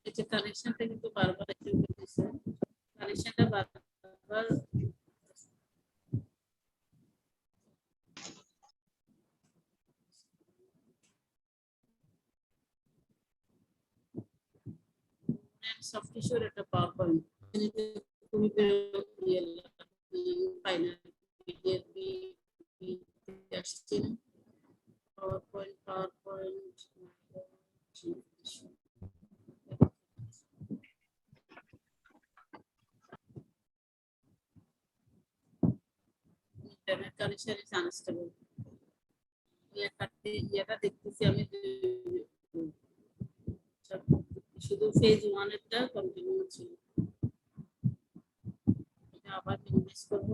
এটা কানেকশনটা কিন্তু বারবার একটু করতেছে, কানেকশনটা বারবার সফট টিস্যুর একটা পাওয়ার পয়েন্ট খুবই ফাইনাল আসছে না power point internet connection is unstable. এটা দেখতেছি আমি শুধু ফেজ 1 এরটা কন্টিনিউ ছিল, এটা আবার মিনিমাইজ করব।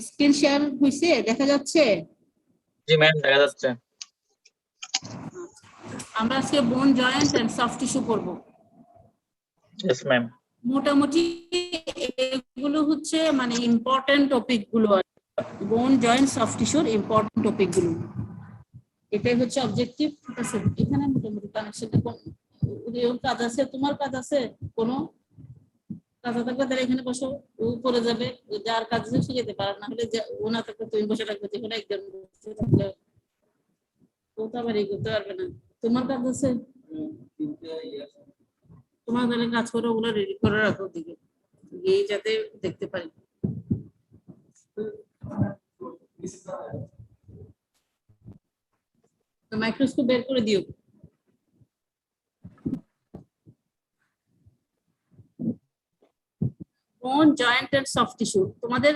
স্ক্রিন শেয়ার হইছে, দেখা যাচ্ছে? জি ম্যাম দেখা যাচ্ছে। আমরা আজকে বোন জয়েন্ট এন্ড সফট টিস্যু করব। Yes ma'am. মোটামুটি এগুলো হচ্ছে মানে ইম্পর্টেন্ট টপিক গুলো, বোন জয়েন্ট সফট টিস্যুর ইম্পর্টেন্ট টপিক গুলো, এটাই হচ্ছে অবজেক্টিভ। ঠিক আছে, এখানে মোটামুটি কানেকশনটা কাজ আছে, তোমার কাজ আছে কোনো কাজ থাকলে তাহলে এখানে বসো, ও করে যাবে, যার কাজ আছে সে যেতে পারে, না হলে ও না থাকলে তুমি বসে থাকবে, যেখানে একজন বসে থাকলে ও তো আবার এই করতে পারবে না। তোমার কাজ আছে, তোমার তাহলে কাজ করে ওগুলো রেডি করে রাখো দিকে গিয়ে যাতে দেখতে পারি। মাইক্রোস্কোপ বের করে দিও। বোন জয়েন্ট এন্ড সফট টিস্যু, তোমাদের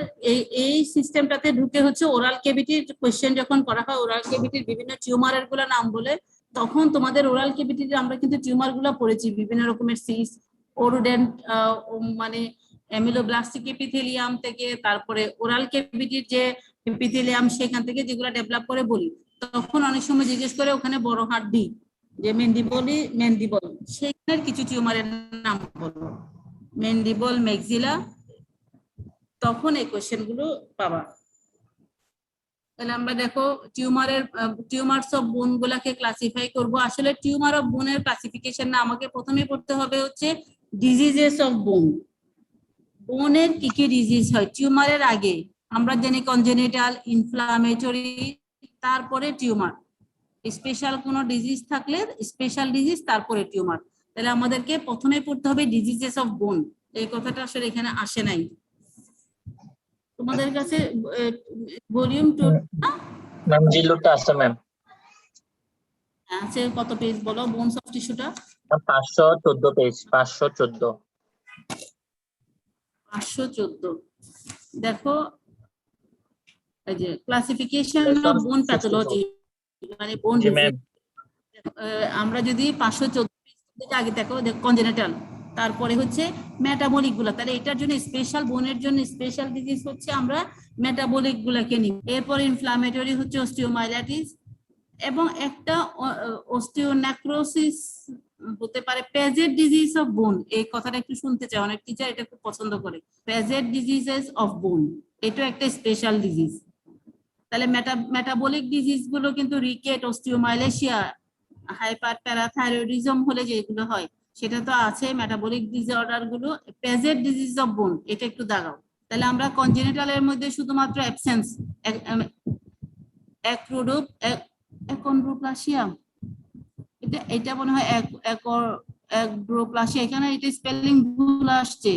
এই সিস্টেমটাতে ঢুকে হচ্ছে ওরাল ক্যাভিটির কোশ্চেন যখন করা হয়, ওরাল ক্যাভিটির বিভিন্ন টিউমারের গুলো নাম বলে, তখন তোমাদের ওরাল ক্যাভিটিতে আমরা কিন্তু টিউমার গুলো পড়েছি, বিভিন্ন রকমের সিস, ওরুডেন্ট মানে অ্যামিলোব্লাস্টিক এপিথেলিয়াম থেকে, তারপরে ওরাল ক্যাভিটির যে এপিথেলিয়াম সেখান থেকে যেগুলো ডেভেলপ করে বলি, তখন অনেক সময় জিজ্ঞেস করে ওখানে বড় হাড্ডি যে মেন্ডিবল সেখানের কিছু টিউমারের নাম বলো, মেন্ডিবল, ম্যাক্সিলা, তখন এই কোশ্চেন গুলো পাবা। তাহলে আমরা দেখো টিউমারস অফ বোন গুলাকে ক্লাসিফাই করব। আসলে টিউমার অফ বোনের ক্লাসিফিকেশন না, আমাকে প্রথমে পড়তে হবে হচ্ছে ডিজিজেস অফ বোন, বোনের কি কি ডিজিজ হয় টিউমারের আগে। আমরা জানি কনজেনিটাল, ইনফ্লামেটরি, তারপরে টিউমার, স্পেশাল কোনো ডিজিজ থাকলে স্পেশাল ডিজিজ, তারপরে টিউমার। তাহলে আমাদেরকে প্রথমে পড়তে হবে ডিজিজেস অফ বোন, এই কথাটা আসলে এখানে আসে নাই তোমাদের কাছে। ভলিউম 2 ম্যাম জিলোটা আছে ম্যাম। আছে, কত পেজ বলো বোনস অফ টিস্যুটা? 514 পেজ, 514। দেখো এই যে ক্লাসিফিকেশন অফ বোন প্যাথোলজি, মানে বোন ডিজিজ। আমরা যদি 514 পেজ আগে দেখো কনজেনিটাল, তারপরে হচ্ছে মেটাবলিক গুলা, তাহলে এটার জন্য স্পেশাল, বোনের জন্য স্পেশাল ডিজিজ হচ্ছে আমরা মেটাবলিক গুলাকে নিই। এরপর ইনফ্লামেটরি হচ্ছে অস্টিওমাইলাইটিস, এবং একটা অস্টিওনেক্রোসিস হতে পারে। পেজেড ডিজিজ অফ বোন, এই কথাটা একটু শুনতে চাই, অনেক টিচার এটা খুব পছন্দ করে। পেজেড ডিজিজেস অফ বোন, এটা একটা স্পেশাল ডিজিজ। তাহলে মেটাবলিক ডিজিজ গুলো কিন্তু রিকেট, অস্টিওমাইলেশিয়া, হাইপার প্যারাথাইরয়েডিজম হলে যেগুলো হয় সেটা তো আছে। মেটাবলিক ডিসঅর্ডার গুলো, পেজেড ডিজিজ অফ বোন, এটা একটু দাগাও। তাহলে আমরা কনজেনিটালের মধ্যে শুধুমাত্র অ্যাবসেন্স, অ্যাকন্ড্রোপ্লাসিয়া, এটা মনে হয় অ্যাকন্ড্রোপ্লাসিয়া, এখানে এটা স্পেলিং ভুল আসছে,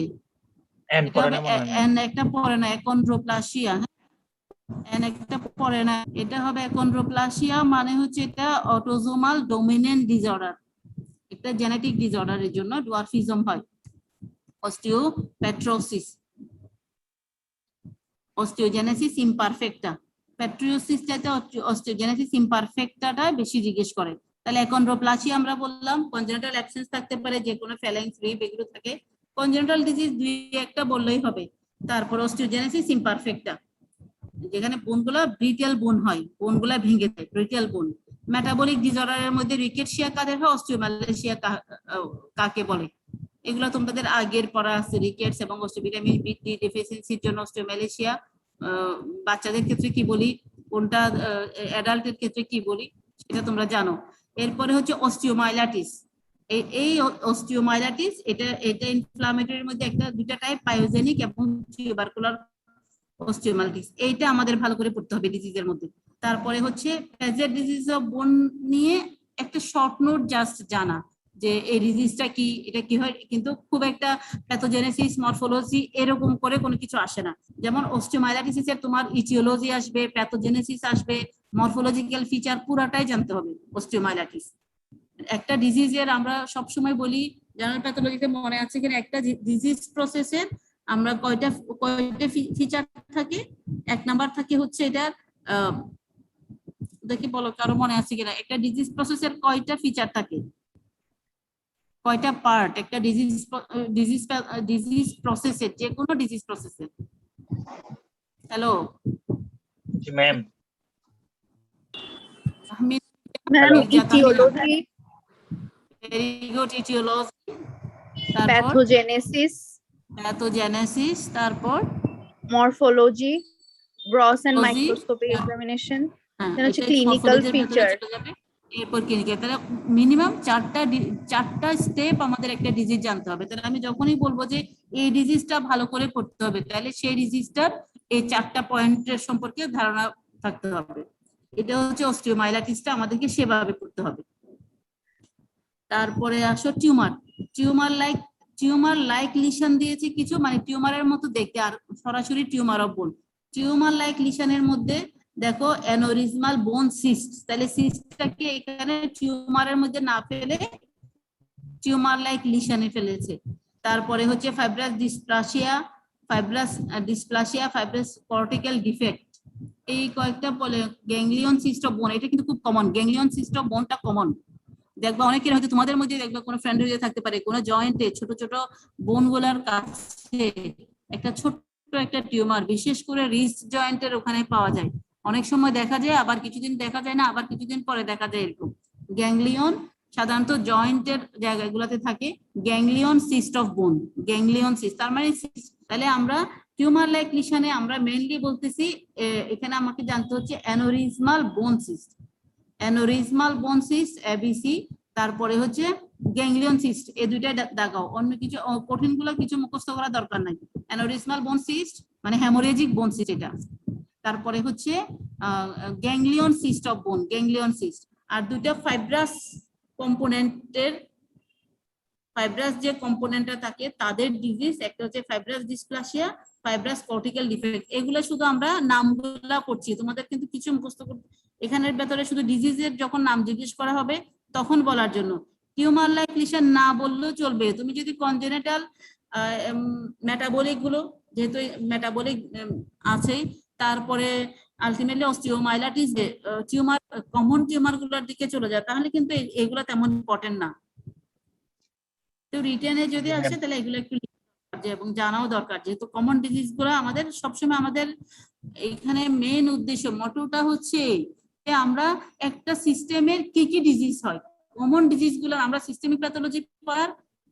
একটা পড়ে না অ্যাকন্ড্রোপ্লাসিয়া, একটা পড়ে না, এটা হবে অ্যাকন্ড্রোপ্লাসিয়া, মানে হচ্ছে এটা অটোজোমাল ডোমিনেন্ট ডিসঅর্ডার, একটা জেনেটিক ডিসঅর্ডারের জন্য ডোয়ার্ফিজম হয়। অস্টিওপেট্রোসিস, অস্টিওজেনেসিস ইমপারফেক্টা, প্যাট্রিওসিস চাইতে অস্টিওজেনেসিস ইমপারফেক্টাটা বেশি জিজ্ঞেস করে। তাহলে অ্যাকন্ড্রোপ্লাসিয়া আমরা বললাম, কনজেনিটাল অ্যাবসেন্স থাকতে পারে, যে কোনো ফ্যালাইন্স রিব এগুলো থাকে। কনজেনিটাল ডিজিজ দুই একটা বললেই হবে। তারপর অস্টিওজেনেসিস ইমপারফেক্টা, যেখানে বোনগুলা ব্রিটেল বোন হয়, বোনগুলা ভেঙে যায়, ব্রিটেল বোন। মেটাবলিক ডিসঅর্ডারের মধ্যে রিকেটশিয়া কাদের হয়, অস্টিওম্যালেশিয়া কাকে বলে, এগুলো তোমাদের আগের পড়া আছে। রিকেটস এবং ভিটামিন বি ডেফিসিয়েন্সির জন্য অস্টিওম্যালেশিয়া, বাচ্চাদের ক্ষেত্রে কি বলি, কোনটা অ্যাডাল্টের ক্ষেত্রে কি বলি সেটা তোমরা জানো। এরপরে হচ্ছে অস্টিওমাইলাইটিস। এই অস্টিওমাইলাইটিস এটা ইনফ্লামেটরির মধ্যে একটা দুইটা টাইপ, পায়োজেনিক এবং টিউবারকুলার অস্টিওমাইলাইটিস। এইটা আমাদের ভালো করে পড়তে হবে ডিজিজের মধ্যে। তারপরে হচ্ছে প্যাজের ডিজিজ অফ বোন নিয়ে একটা শর্ট নোট জাস্ট জানা, যে এই ডিজিজটা কি, এটা কি হয়, কিন্তু খুব একটা প্যাথোজেনেসিস মরফোলজি এরকম করে কোনো কিছু আসে না। যেমন অস্টিওমাইলাইটিস এর তোমার ইটিওলজি আসবে, প্যাথোজেনেসিস আসবে, মরফোলজিক্যাল ফিচার পুরাটাই জানতে হবে অস্টিওমাইলাইটিস। একটা ডিজিজের আমরা সবসময় বলি, জেনারেল প্যাথোলজিতে মনে আছে কিনা, একটা ডিজিজ প্রসেসের আমরা কয়টা ফিচার থাকে। এক নাম্বার থাকে হচ্ছে এটার দেখি বলো কারো মনে আছে কিনা, একটা ডিজিজ প্রসেসের কয়টা ফিচার থাকে, কয়টা পার্ট একটা ডিজিজ প্রসেসের, যে কোনো ডিজিজ প্রসেসের। Hello ji ma'am. Ma'am etiology, very good, etiology, তারপর প্যাথোজেনেসিস, তারপর morphology, gross and Morphology, microscopic examination, হ্যাঁ, দেন হচ্ছে এটা ক্লিনিক্যাল morphology-র ভেতরে ফিচার। চলে যাবে। এরপর ক্লিনিক্যাল, তাহলে মিনিমাম চারটা স্টেপ আমাদের একটা ডিজিজ জানতে হবে। তাহলে আমি যখনই বলবো যে এই ডিজিজটা ভালো করে পড়তে হবে, তাহলে সেই ডিজিজটার এই চারটা পয়েন্টের সম্পর্কে ধারণা থাকতে হবে। এটা হচ্ছে অস্টিওমাইলাইটিসটা আমাদেরকে সেভাবে পড়তে হবে। তারপরে আসো টিউমার লাইক লিশন দিয়েছে কিছু, মানে টিউমারের মতো দেখতে, আর সরাসরি tumour of bone. Tumour like লিশনের মধ্যে দেখো অ্যানোরিজমাল বোন সিস্ট, তাহলে সিস্টটাকে এখানে টিউমারের মধ্যে না ফেলে টিউমার লাইক লিশনে ফেলেছে। তারপরে হচ্ছে ফাইব্রাস কর্টিক্যাল ডিফেক্ট, এই কয়েকটা বলে। গ্যাংলিয়ন সিস্ট অফ বোন, এটা কিন্তু খুব কমন, গ্যাংলিয়ন সিস্ট অফ বোনটা কমন। দেখবা অনেকের হয়তো তোমাদের মধ্যে দেখবা কোনো ফ্রেন্ড হয়ে থাকতে পারে, কোনো জয়েন্টে ছোট ছোট বোন গুলার কাছে একটা ছোট্ট একটা টিউমার, বিশেষ করে রিস্ট জয়েন্টের ওখানে পাওয়া যায়। অনেক সময় দেখা যায়, আবার কিছুদিন দেখা যায় না, আবার কিছুদিন পরে দেখা যায় এরকম। গ্যাংলিয়ন সাধারণত জয়েন্টের জায়গাগুলোতে থাকে। Ganglion cyst of bone, ganglion cyst তার মানে তাহলে আমরা টিউমার লাইক লিশনে আমরা মেইনলি বলতেছি, এখানে আমাকে জানতে হচ্ছে অ্যানোরিজমাল বোন সিস্ট, অ্যানোরিজমাল বোন সিস্ট এবিসি। তারপরে হচ্ছে গ্যাংলিয়ন সিস্ট, এই দুইটা দাগাও, অন্য কিছু কঠিনগুলো কিছু মুখস্থ করার দরকার নাই। অ্যানোরিজমাল বোন সিস্ট মানে হ্যামোরেজিক বোন সিস্ট এটা। তারপরে হচ্ছে ganglion cyst of bone, ganglion cyst. আর দুইটা ফাইব্রাস যে কম্পোনেন্টটা থাকে তাদের ডিজিজ, একটা হচ্ছে fibrous dysplasia, fibrous cortical defect. এগুলো শুধু আমরা নামগুলা পড়ছি, তোমাদের কিন্তু কিছু মুখস্থ করতে, এখানের ভেতরে শুধু ডিজিজের যখন নাম জিজ্ঞেস করা হবে তখন বলার জন্য। টিউমার লাইক লিশন না বললেও চলবে, তুমি যদি কনজেনিটাল মেটাবলিক গুলো, যেহেতু মেটাবলিক আছেই, তারপরে ultimately osteomyelitis tumour, common tumour গুলোর দিকে চলে যায়, তাহলে কিন্তু এগুলো তেমন ইম্পর্টেন্ট না। তো রিটেনে যদি আসে তাহলে এগুলো একটু এবং জানাও দরকার, যেহেতু কমন ডিজিজ গুলো আমাদের সবসময়, আমাদের এইখানে মেইন উদ্দেশ্য মোটোটা হচ্ছে যে আমরা একটা সিস্টেমের কি কি ডিজিজ হয়, কমন ডিজিজ গুলো আমরা সিস্টেমিক প্যাথোলজি পড়ার,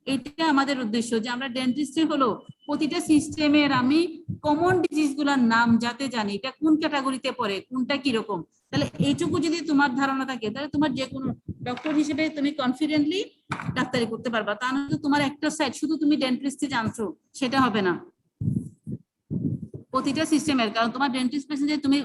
এটা আমাদের উদ্দেশ্য, যে আমরা ডেন্টিস্টে হলো প্রতিটা সিস্টেমের আমি কমন ডিজিজ গুলার নাম যাতে জানি, এটা কোন ক্যাটাগরিতে পড়ে, কোনটা কিরকম। তাহলে এইটুকু যদি তোমার ধারণা থাকে, তাহলে তোমার যে কোনো ডক্টর হিসেবে তুমি কনফিডেন্টলি ডাক্তারি করতে পারবা। তা না তোমার একটা সাইড শুধু তুমি ডেন্টিস্টে জানছো, সেটা হবে না। প্রতিটা সিস্টেমের, কারণ তোমার ডেন্টিস্ট পেশেন্টে তুমি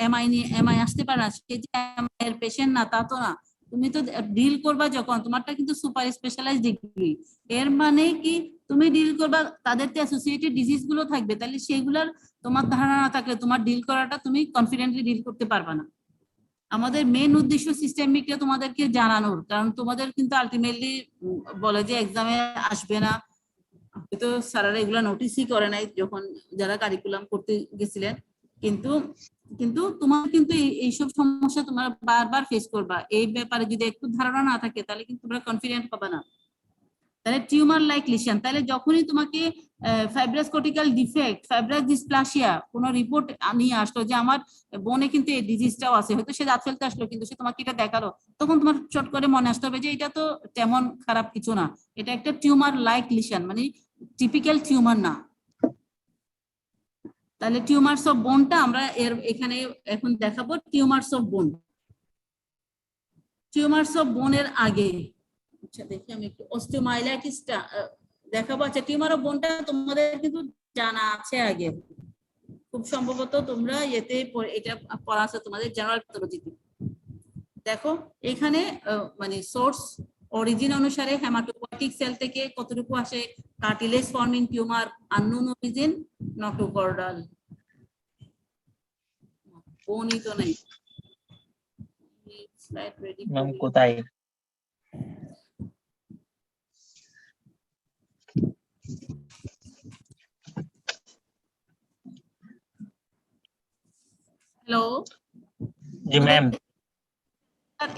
এমআই আসতে পারে না, সে যে এমআই এর পেশেন্ট না তা তো না, তুমি তো ডিল করবা যখন, তোমারটা কিন্তু সুপার স্পেশালাইজ ডিগ্রি, এর মানে কি তুমি ডিল করবা, তাদেরতে অ্যাসোসিয়েটেড ডিজিজ গুলো থাকবে, তাহলে সেইগুলোর তোমার ধারণা না থাকলে তোমার ডিল করাটা তুমি কনফিডেন্টলি ডিল করতে পারবা না। আমাদের মেন উদ্দেশ্য সিস্টেমিকটা তোমাদেরকে জানানোর, কারণ তোমাদের কিন্তু আলটিমেটলি বলে যে এক্সামে আসবে না, হয়তো স্যারেরা এগুলা নোটিসই করে নাই যখন যারা কারিকুলাম করতে গেছিলেন, কিন্তু কিন্তু তোমার কিন্তু এইসব সমস্যা তোমরা বারবার ফেস করবা। এই ব্যাপারে যদি একটু ধারণা না থাকে তাহলে কিন্তু তোমরা কনফিডেন্ট পাবে না। তাহলে টিউমার লাইক লিশন, তাহলে যখনই তোমাকে fibrous cortical defect, fibrous dysplasia কোনো রিপোর্ট নিয়ে আসলো যে আমার বোনে কিন্তু এই ডিজিজটাও আছে, হয়তো সে দাঁত ফেলতে আসলো কিন্তু সে তোমাকে এটা দেখালো, তখন তোমার চট করে মনে আসতে হবে যে এটা তো তেমন খারাপ কিছু না, এটা একটা টিউমার লাইক লিশন, মানে টিপিক্যাল টিউমার না। তাহলে টিউমারস অফ বোনটা আমরা এখানে এখন দেখাবো। টিউমারস অফ বোন, টিউমারস অফ বোনের আগে আচ্ছা দেখি আমি একটু অস্টিওমাইলাইটিসটা দেখাবো। আচ্ছা টিউমার অফ বোনটা তোমাদের কিন্তু জানা আছে আগে, খুব সম্ভবত তোমরা এতে এটা পড়া আছে তোমাদের জেনারেল প্যাথোলজিতে। দেখো এখানে মানে সোর্স অরিজিন অনুসারে হেমাটোপয়েটিক সেল থেকে কতটুকু আসে, cartilage forming tumour, unknown origin, notochordal, বোনই তো নেই। স্লাইড রেডি ম্যাম কোথায়? Hello ji ma'am.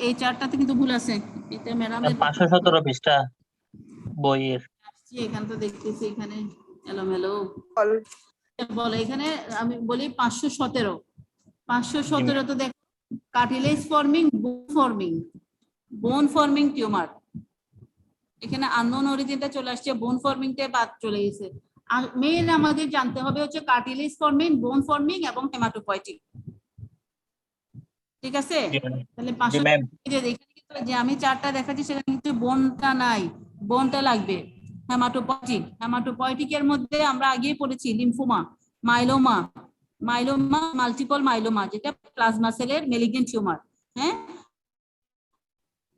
এই চারটাতে কিন্তু ভুল আছে, এটা ম্যাডামের 517 পৃষ্ঠা বইয়ের। এখানে তো দেখতেছি এখানে এলোমেলো বলে, এখানে আমি বলি 517, 517 তো দেখো কার্টিলেজ ফর্মিং, বোন ফর্মিং টিউমার, এখানে আননোন অরিজিনটা চলে আসছে, বোন ফর্মিংটা বাদ চলে গেছে। আর মেইন আমাদের জানতে হবে হচ্ছে কার্টিলেজ ফর্মিং, বোন ফর্মিং এবং হেমাটোপয়েটিক, ঠিক আছে? তাহলে 500 এখানে কিন্তু যে আমি চারটা দেখাচ্ছি সেখানে কিন্তু বোনটা নাই, বোনটা লাগবে। হেমাটোপয়েটিক এর মধ্যে আমরা আগেই পড়েছি লিম্ফোমা, মাইলোমা, মাল্টিপল মাইলোমা যেটা প্লাজমা সেলের মেলিগনেন্ট টিউমার, হ্যাঁ,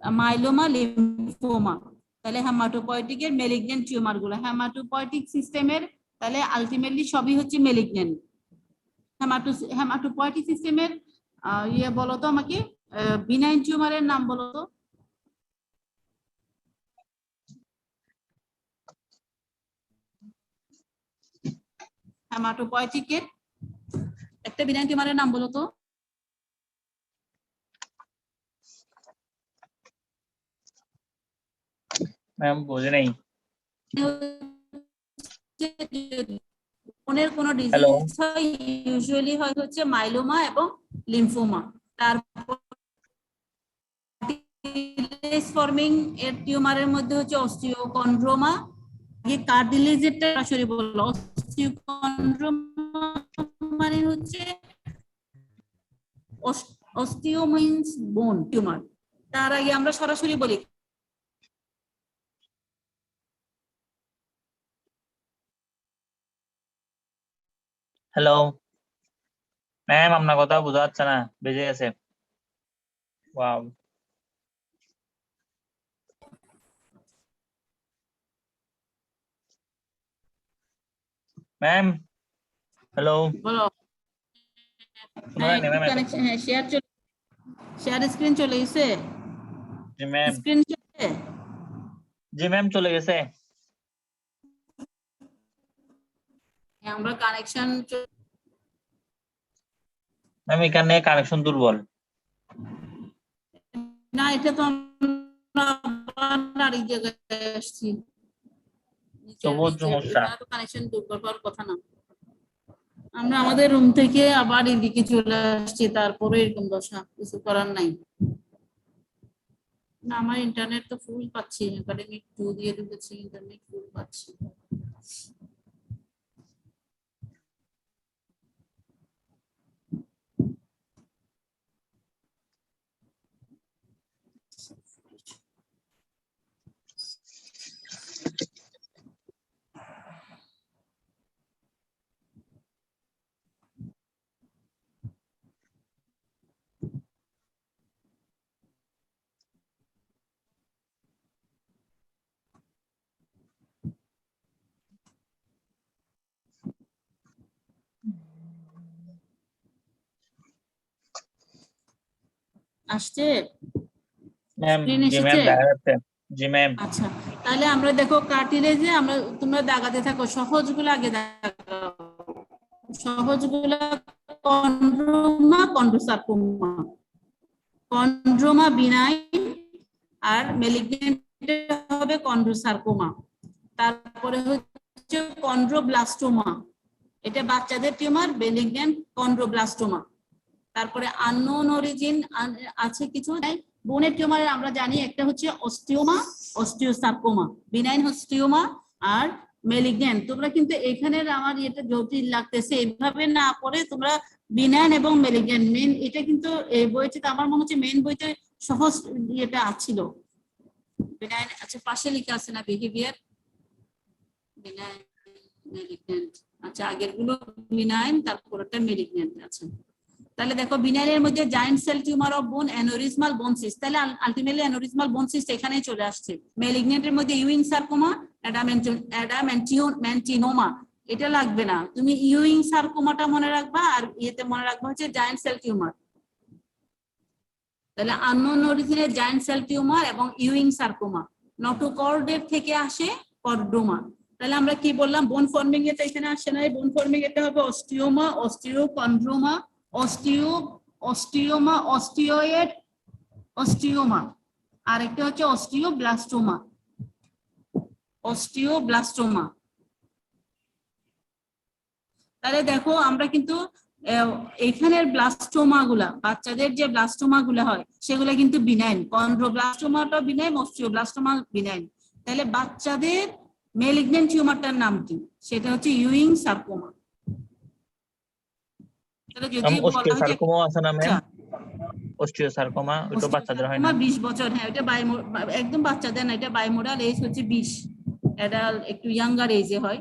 মাইলোমা, লিম্ফোমা। তাহলে হেমাটোপয়েটিক এর মেলিগনেন্ট টিউমার গুলো হেমাটোপয়েটিক সিস্টেমের, তাহলে আলটিমেটলি সবই হচ্ছে মেলিগনেন্ট। হেমাটোপয়েটিক সিস্টেমের ইয়ে বলো তো আমাকে, বিনাইন টিউমারের নাম বলো তো। হেমাটোপয়েটিকের একটা বিনাইন টিউমারের নাম বলো তো। ম্যাম বুঝে নেই। বোনের কোন ডিজিজ হয় ইউজুয়ালি হয় হচ্ছে মাইলোমা এবং লিম্ফোমা। তারপর কার্টিলেজ ফর্মিং এর টিউমারের মধ্যে হচ্ছে অস্টিওকন্ড্রোমা, আগে কার্টিলেজেরটা সরাসরি বললো, অস্টিওকন্ড্রোমা মানে হচ্ছে অস্টিও মিন্স বোন টিউমার, তার আগে আমরা সরাসরি বলি হ্যালো ম্যাম, আপনার কথা বোঝা যাচ্ছে না, বেজে গেছে। ওয়াও। ম্যাম হ্যালো, বলো। হ্যাঁ শেয়ার স্ক্রিন চলে গেছে। জি ম্যাম। স্ক্রিন চলে, জি ম্যাম চলে গেছে। আমরা কানেকশন ম্যাম এখানে কানেকশন দুর্বল। না, এটা তো আমরা আরেক জায়গায় আসছি, তবুও সমস্যা। এখানে তো কানেকশন দুর্বল হওয়ার কথা না। আমরা আমাদের রুম থেকে আবার এদিকে চলে আসছি, তারপরে এরকম দশা, কিছু করার নাই। না আমার ইন্টারনেট তো ফুল পাচ্ছি, একাডেমিক 2 দিয়ে ঢুকেছি, ইন্টারনেট ফুল পাচ্ছি। আসছে ম্যাম স্ক্রিন জি ম্যাম এসেছে। দেখা যাচ্ছে। জি ম্যাম। আচ্ছা তাহলে আমরা দেখো কার্টিলেজে আমরা, তোমরা দাগাতে থাকো, সহজগুলো আগে দাগাও, সহজগুলো কন্ড্রোমা, কন্ড্রোসার্কোমা। কন্ড্রোমা বিনাইন আর ম্যালিগন্যান্ট হবে কন্ড্রোসার্কোমা। তারপরে হচ্ছে কন্ড্রোব্লাস্টোমা, এটা বাচ্চাদের টিউমার, বেলিগন্যান্ট কন্ড্রোব্লাস্টোমা। তারপরে আননোন অরিজিন আছে কিছু, বোনের টিউমারের আমরা জানি একটা হচ্ছে অস্টিওমা, অস্টিওসার্কোমা, বিনাইন অস্টিওমা আর মেলিগন্যান্ট। তোমরা কিন্তু এখানের আমার এটা জটিল লাগতেছে, এভাবে না পড়ে তোমরা বিনাইন এবং মেলিগন্যান্ট মেন, এটা কিন্তু এই বইটিতে আমার মনে হচ্ছে মেন বইতে সহজ এটা আছিল। বিনাইন আচ্ছা পাশে লেখা আছে না বিহেভিয়ার, বিনাইন মেলিগন্যান্ট, আচ্ছা আগের গুলো বিনাইন তারপরটা মেলিগন্যান্ট আছে। তাহলে দেখো বিনাইনের মধ্যে জায়েন্ট সেল টিউমার অফ বোন, অ্যানোরিজমাল বোন সিস্ট, তাহলে আলটিমেটলি অ্যানোরিজমাল বোন সিস্ট এখানেই চলে আসছে। ম্যালিগন্যান্টের মধ্যে ইউইং সার্কোমা, অ্যাডামেন্টিনোমা, এটা লাগবে না, তুমি ইউইং সার্কোমাটা মনে রাখবা আর ইয়েতে মনে রাখবা হচ্ছে জায়েন্ট সেল টিউমার। তাহলে আননোন অরিজিনের জায়েন্ট সেল টিউমার এবং ইউইং সার্কোমা। নটোকর্ডের থেকে আসে কর্ডোমা। তাহলে আমরা কি বললাম, বোন ফর্মিং এটা এখানে আসে না, বোন ফর্মিং এটা হবে অস্টিওমা, অস্টিওকন্ড্রোমা, অস্টিওমা, অস্টিওয়েড, অস্টিওমা, আর একটা হচ্ছে অস্টিওব্লাস্টোমা, অস্টিওব্লাস্টোমা। তাহলে দেখো আমরা কিন্তু এখানের ব্লাস্টোমা গুলা, বাচ্চাদের যে ব্লাস্টোমা গুলা হয় সেগুলা কিন্তু বিনাইন, কন্ড্রোব্লাস্টোমাটা বিনাইন, অস্টিওব্লাস্টোমা বিনাইন। তাহলে বাচ্চাদের ম্যালিগন্যান্ট টিউমারটার নাম কি, সেটা হচ্ছে ইউইং সার্কোমা। তাহলে যদি অস্টিওসার্কোমা আছে না ম্যাম, অস্টিওসার্কোমা ওটা বাচ্চাদের হয় না? 20 বছর, হ্যাঁ এটা একদম বাচ্চাদের না, এটা বাইমোরাল এজ হচ্ছে 20, অ্যাডাল্ট একটু ইয়াঙ্গার এজে হয়,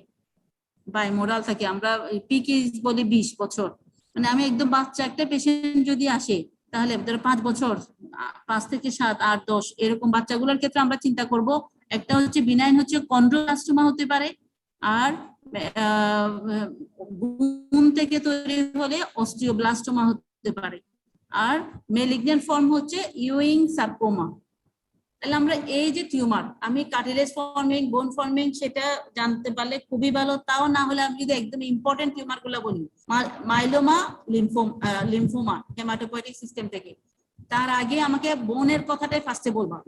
বাইমোরাল থাকে, আমরা পিক এজ বলি 20 বছর। মানে আমি একদম বাচ্চা একটা পেশেন্ট যদি আসে তাহলে ধরো 5 বছর, 5 থেকে 7, 8, 10 এরকম বাচ্চাগুলোর ক্ষেত্রে আমরা চিন্তা করব একটা হচ্ছে বিনাইন হচ্ছে কন্ড্রোব্লাস্টোমা হতে পারে, আর বোন থেকে তৈরি হলে অস্টিওব্লাস্টোমা হতে পারে, আর ম্যালিগন্যান্ট ফর্ম হচ্ছে ইউইং সার্কোমা। তাহলে আমরা এই যে টিউমার, আমি কার্টিলেজ ফর্মিং, বোন ফর্মিং সেটা জানতে পারলে খুবই ভালো, তাও না হলে আমি যদি একদম ইম্পর্টেন্ট টিউমার গুলো বলি, মাইলোমা, লিম্ফোমা হেমাটোপয়েটিক সিস্টেম থেকে। তার আগে আমাকে বোনের কথাটাই ফার্স্টে বলবা,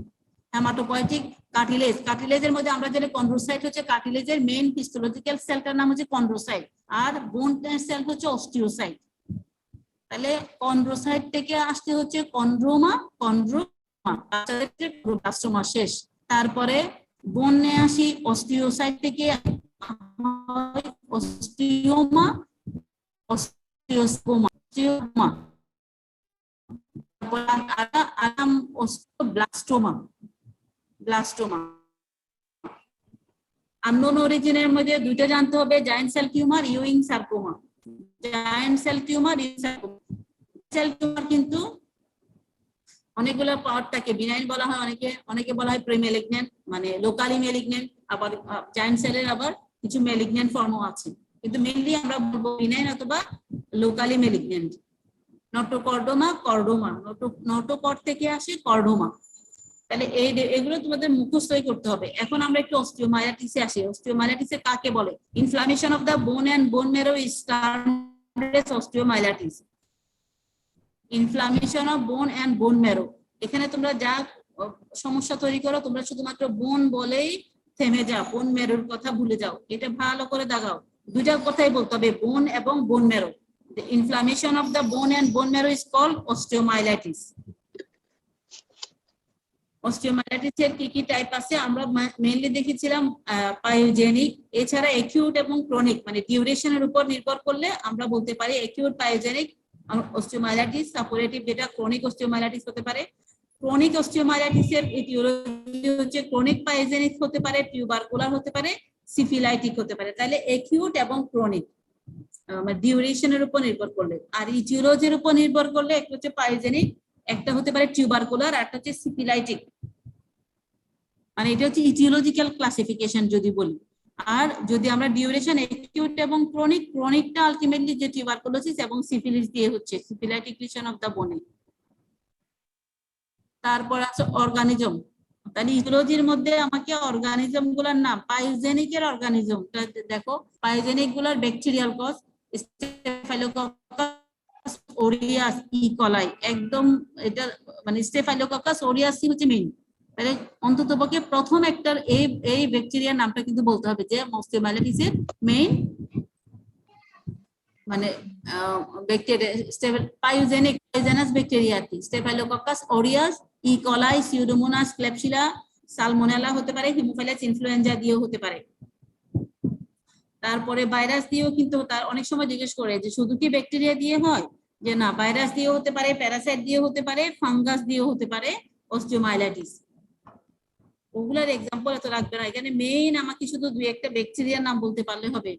হেমাটোপয়েটিক কার্টিলেজ, কার্টিলেজের মধ্যে আমরা জানি কন্ড্রোসাইট হচ্ছে কার্টিলেজের মেইন হিস্টোলজিক্যাল সেলটার নাম হচ্ছে কন্ড্রোসাইট, আর বোন সেল হচ্ছে অস্টিওসাইট। তাহলে কন্ড্রোসাইট থেকে আসতে হচ্ছে কন্ড্রোমা, কন্ড্রোব্লাস্টোমা শেষ। তারপরে বোনে আসি অস্টিওসাইট থেকে অস্টিওমা, অস্টিওস্কোমা, অস্টিওমা, ব্লাস্টোমা, ব্লাস্টোমা। আননোন অরিজিনের মধ্যে দুইটা জানতে হবে, giant cell tumour, Ewing sarcoma. Giant cell tumour, Ewing sarcoma. Cell tumour কিন্তু অনেকগুলো পার্ট থাকে, বিনাইন বলা হয়, অনেকে বলা হয় প্রিম্যালিগন্যান্ট, মানে লোকালি ম্যালিগন্যান্ট, আবার জায়েন্ট সেলের আবার কিছু ম্যালিগন্যান্ট ফর্মও আছে, কিন্তু মেইনলি আমরা বলবো বিনাইন অথবা লোকালি ম্যালিগন্যান্ট। নটোকর্ডোমা, কর্ডোমা, নটোকর্ড থেকে আসে কর্ডোমা। তাহলে এগুলো তোমাদের মুখস্থই করতে হবে। এখন আমরা একটু অস্টিওমাইলাইটিসে আসি। অস্টিওমাইলাইটিসে কাকে বলে? Inflammation of the bone and bone marrow is termed as osteomyelitis. Inflammation of bone and bone marrow, এখানে তোমরা যা সমস্যা তৈরি করো, তোমরা শুধুমাত্র বোন বলেই থেমে যাও, বোন ম্যারোর কথা ভুলে যাও, এটা ভালো করে দাগাও। দুইটা কথাই বলতে হবে, বোন এবং bone marrow. The inflammation of the bone and bone marrow is called osteomyelitis. Osteomyelitis এর কি কি টাইপ আছে আমরা মেইনলি দেখেছিলাম, পায়োজেনিক, এছাড়া অ্যাকিউট এবং ক্রনিক, মানে ডিউরেশনের উপর নির্ভর করলে আমরা বলতে পারি অ্যাকিউট পায়োজেনিক osteomyelitis, সাপোরেটিভ যেটা ক্রনিক osteomyelitis হতে পারে। ক্রনিক osteomyelitis এর ইটিওলজি হচ্ছে ক্রনিক পায়োজেনিক হতে পারে, টিউবারকুলার হতে পারে, সিফিলাইটিক হতে পারে। তাহলে অ্যাকিউট এবং ক্রনিক ডিউরেশনের উপর নির্ভর করলে, আর ইটিওলজির উপর নির্ভর করলে একটা হচ্ছে পায়োজেনিক, একটা হতে পারে টিউবারকুলার, আর একটা হচ্ছে সিফিলাইটিক। মানে এটা হচ্ছে ইটিওলজিক্যাল ক্লাসিফিকেশন যদি বলি। আর যদি আমরা ডিউরেশন অ্যাকিউট এবং ক্রনিক, ক্রনিকটা আলটিমেটলি যে টিউবারকুলোসিস এবং সিফিলিস দিয়ে হচ্ছে, সিফিলাইটিক লিশন অফ দা বোনে। তারপর আছে অর্গানিজম। তাহলে ইটিওলজির মধ্যে আমাকে অর্গানিজম গুলার নাম, পায়োজেনিকের অর্গানিজম দেখো, পায়োজেনিক গুলার ব্যাকটেরিয়াল কজ, স্টেফাইলোককাস, ওরিয়াস ই কলাই, একদম এটা মানে স্টেফাইলোককাস ওরিয়াস হচ্ছে মেইন। তাহলে অন্ততপক্ষে প্রথম একটার এই ব্যাকটেরিয়ার নামটা কিন্তু বলতে হবে যে অস্টিওমাইলাইটিস এর মেইন মানে ব্যাকটেরিয়া পাইওজেনাস ব্যাকটেরিয়া কি স্টেফাইলোককাস অরিয়াস, ই কলাই, সিউডোমোনাস, ক্লেপসিলা, সালমোনেলা হতে পারে, হিমোফিলাস ইনফ্লুয়েঞ্জা দিয়েও হতে পারে। তারপরে ভাইরাস দিয়েও কিন্তু তার অনেক সময় জিজ্ঞেস করে যে শুধু কি ব্যাকটেরিয়া দিয়ে হয়, যে না ভাইরাস দিয়েও হতে পারে, প্যারাসাইট দিয়েও হতে পারে, ফাঙ্গাস দিয়েও হতে পারে অস্টিওমাইলাইটিস। ওগুলার এক্সাম্পল এত রাখবে না, এখানে মেইন আমাকে শুধু দুই একটা ব্যাকটেরিয়ার নাম বলতে পারলে হবে,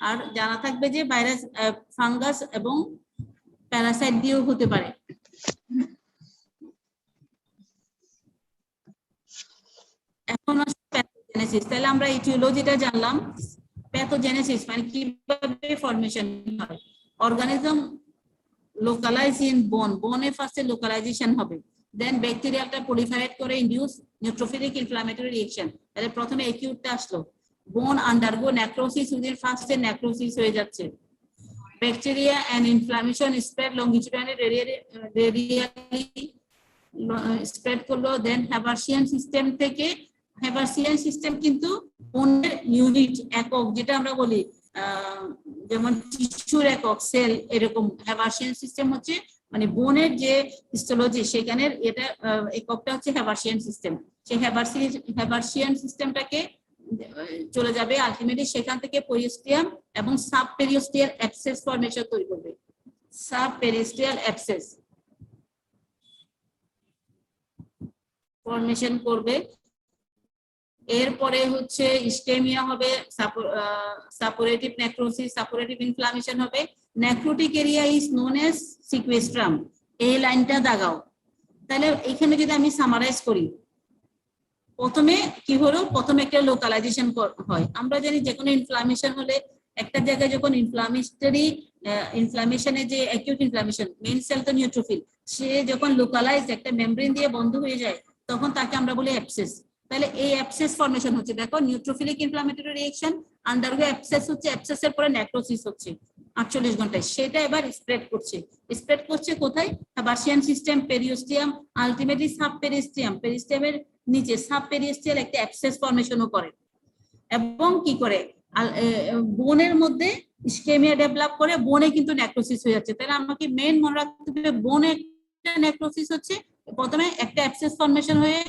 আর জানা থাকবে যে ভাইরাস, ফাঙ্গাস এবং প্যারাসাইট দিয়েও হতে পারে। এখন প্যাথোজেনেসিস, তাহলে আমরা ইটিওলজিটা জানলাম। প্যাথোজেনেসিস মানে কিভাবে ফরমেশন হয়। অর্গানিজম লোকালাইজ ইন বোন, বোনে ফার্স্টে লোকালাইজেশন হবে, দেন ব্যাকটেরিয়ালটা প্রলিফারেট করে ইনডিউস নিউট্রোফিলিক ইনফ্লামেটরি রিঅ্যাকশন। তাহলে প্রথমে অ্যাকিউটটা আসলো, বোন আন্ডারগো নেক্রোসিস, উইদিন ফার্স্টে নেক্রোসিস হয়ে যাচ্ছে, bacteria and inflammation spread longitudinally radially spread করলো, দেন হেবারসিয়ান সিস্টেম থেকে, হেবারসিয়ান সিস্টেম কিন্তু বোনের ইউনিট একক যেটা আমরা বলি যেমন টিস্যুর একক সেল, এরকম হেবারসিয়ান সিস্টেম হচ্ছে মানে বোনের যে হিস্টোলজি সেখানের এটা এককটা হচ্ছে হেবারসিয়ান সিস্টেম। সেই হেবারসিয়ান সিস্টেমটাকে চলে যাবে আলটিমেটলি সেখান থেকে পেরিস্টিয়াম এবং সাব পেরিস্টিয়াল অ্যাবসেস ফরমেশন তৈরি করবে, সাব পেরিস্টিয়াল অ্যাবসেস ফরমেশন করবে। এরপরে হচ্ছে ইস্কেমিয়া হবে, সাপোরেটিভ নেক্রোসিস, সাপোরেটিভ ইনফ্লামেশন হবে, necrotic area is known as sequestrum. এই লাইনটা দাগাও। তাহলে এখানে যদি আমি সামারাইজ করি, প্রথমে কি হলো, প্রথমে একটা লোকালাইজেশন হয়। আমরা জানি যে কোনো ইনফ্লামেশন হলে একটা জায়গায় যখন ইনফ্লামেশনে যে অ্যাকিউট ইনফ্লামেশন, মেইন সেল তো নিউট্রোফিল, সে যখন লোকালাইজ একটা মেমব্রেন দিয়ে বন্ধ হয়ে যায় তখন তাকে আমরা বলি অ্যাবসেস। তাহলে এই অ্যাবসেস ফরমেশন হচ্ছে, দেখো neutrophilic inflammatory reaction, undergo abscess হচ্ছে, অ্যাবসেসের পরে নেক্রোসিস হচ্ছে 48 ঘন্টায়, সেটা এবার স্প্রেড করছে কোথায়, হেবারসিয়ান সিস্টেম, পেরিওস্টিয়াম, আলটিমেটলি সাব পেরিস্টিয়াম, পেরিস্টিয়ামের নিচে সাব পেরিস্টিয়াল একটা অ্যাবসেস ফরমেশনও করে, এবং কি করে বোনের মধ্যে ইস্কেমিয়া ডেভেলপ করে, বোনে কিন্তু নেক্রোসিস হয়ে যাচ্ছে। তাহলে আমাকে মেইন মনে রাখতে হবে বোনে একটা নেক্রোসিস হচ্ছে, প্রথমে একটা অ্যাবসেস ফরমেশন হয়ে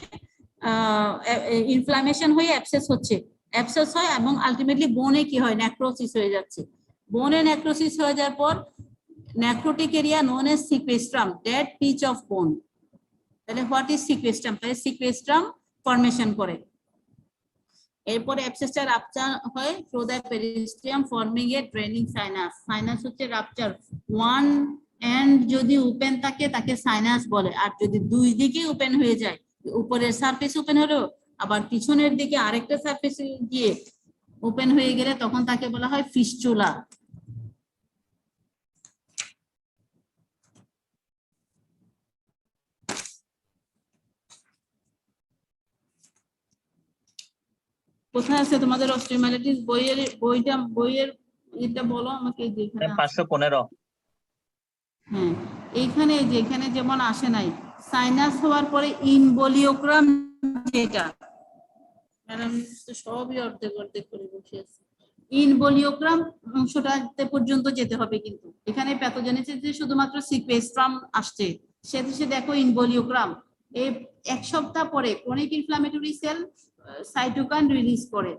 ইনফ্লামেশন হয়ে অ্যাবসেস হচ্ছে, অ্যাবসেস হয় এবং আলটিমেটলি বোনে কি হয়, নেক্রোসিস হয়ে যাচ্ছে। বোনে নেক্রোসিস হয়ে যাওয়ার পর necrotic area known as sequestrum, dead piece of bone. তাহলে হোয়াট ইজ সিকুয়েস্ট্রাম, তাহলে সিকুয়েস্ট্রাম ফরমেশন করে। এরপরে অ্যাবসেসটা রাপচার হয় through the periosteum forming a draining sinus. Sinus হচ্ছে রাপচার, ওয়ান এন্ড যদি ওপেন থাকে তাকে সাইনাস বলে, আর যদি দুই দিকে ওপেন হয়ে যায়, উপরের সারফেস ওপেন হলো আবার পিছনের দিকে আরেকটা সারফেস গিয়ে ওপেন হয়ে গেলে তখন তাকে বলা হয় ফিস্চুলা। কোথায় আছে তোমাদের অস্টিওমাইলাইটিস বইয়ের এটা বলো আমাকে, যেখানে 515। হ্যাঁ এইখানে যেখানে যেমন আসে নাই, সাইনাস হওয়ার পরে ইনভলিওগ্রাম, যেটা ম্যাডাম তো সবই অর্ধেক করে বসে আছে, ইনভলিওগ্রাম অংশটাতে পর্যন্ত যেতে হবে। কিন্তু এখানে প্যাথোজেনেসিস যে শুধুমাত্র সিকুয়েস্ট্রাম আসছে, সে দেখো ইনভলিওগ্রাম এই এক সপ্তাহ পরে chronic inflammatory cell cytokine release করে,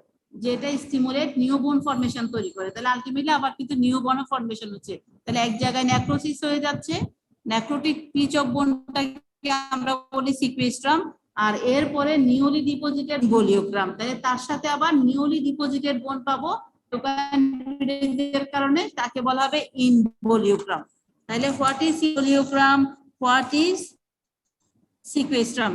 যেটা স্টিমুলেট নিউবোন ফরমেশন তৈরি করে। তাহলে আলটিমেটলি আবার কিন্তু নিউবোন ফরমেশন হচ্ছে। তাহলে এক জায়গায় নেক্রোসিস হয়ে যাচ্ছে, নেক্রোটিক পিচ অফ বোনটাকে আমরা বলি সিকুয়েস্ট্রাম, আর এরপরে নিউলি ডিপোজিটেড ইনভলিওগ্রাম। তাহলে তার সাথে আবার নিউলি ডিপোজিটেড বোন পাবো, এর কারণে তাকে বলা হবে ইনভলিওগ্রাম। তাহলে what is involucrum, what is sequestrum.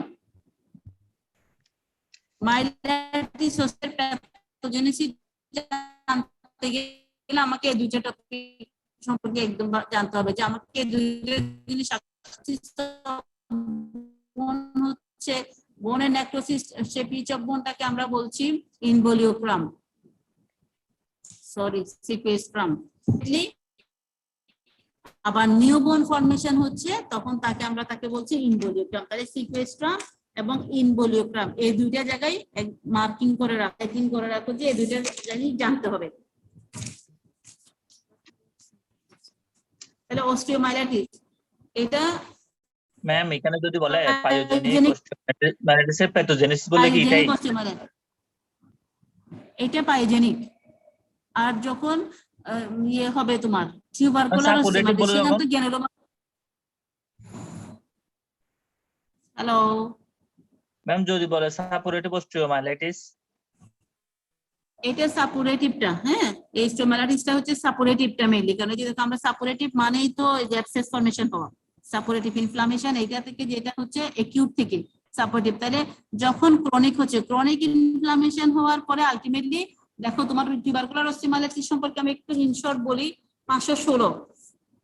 Myelitis হোস্টের প্যাথোজেনেসিস জানতে গেলে আমাকে দুইটা টপিক সম্পর্কে একদম জানতে হবে, যে আমাকে দুইটা জিনিস হচ্ছে বোনের নেক্রোসিস, সে পিচ অফ বোনটাকে আমরা বলছি ইনভলিওগ্রাম, সরি সিকুয়েস্ট্রাম। আবার নিউ বোন ফর্মেশন হচ্ছে তখন তাকে বলছি ইনভলিওগ্রাম। তাহলে সিকুয়েস্ট্রাম এবং ইনভলিওগ্রাম এই দুইটা জায়গায় মার্কিং করে রাখো যে এই দুইটা জায়গায় জানতে হবে। তাহলে অস্টিওমাইলাইটিস এটা ম্যাম এখানে যদি বলে পাইওজেনিক অস্টিওমাইলাইটিসের প্যাথোজেনেসিস বলে কি এটাই? পাইওজেনিক অস্টিওমাইলাইটিস এটা পাইওজেনিক। আর যখন ইয়ে হবে তোমার টিউবারকুলার অস্টিওমাইলাইটিস সেখানে তো গ্যানুলোমা। হ্যালো ম্যাম যদি বলে সাপোরেটিভ অস্টিওমাইলাইটিস, এটা সাপোরেটিভটা, হ্যাঁ এই অস্টিওমাইলাইটিসটা হচ্ছে সাপোরেটিভটা মেইনলি, কারণ যেটা আমরা সাপোরেটিভ মানেই তো অ্যাবসেস ফর্মেশন হওয়া, সাপোরেটিভ ইনফ্লামেশন এইটা থেকে যেটা হচ্ছে অ্যাকিউট থেকে সাপোরেটিভ। তাহলে যখন ক্রনিক হচ্ছে, ক্রনিক ইনফ্লামেশন হওয়ার পরে আলটিমেটলি দেখো তোমার টিউবারকুলার অস্টিওমাইলাইটিস সম্পর্কে আমি একটু ইনশর্ট বলি। 516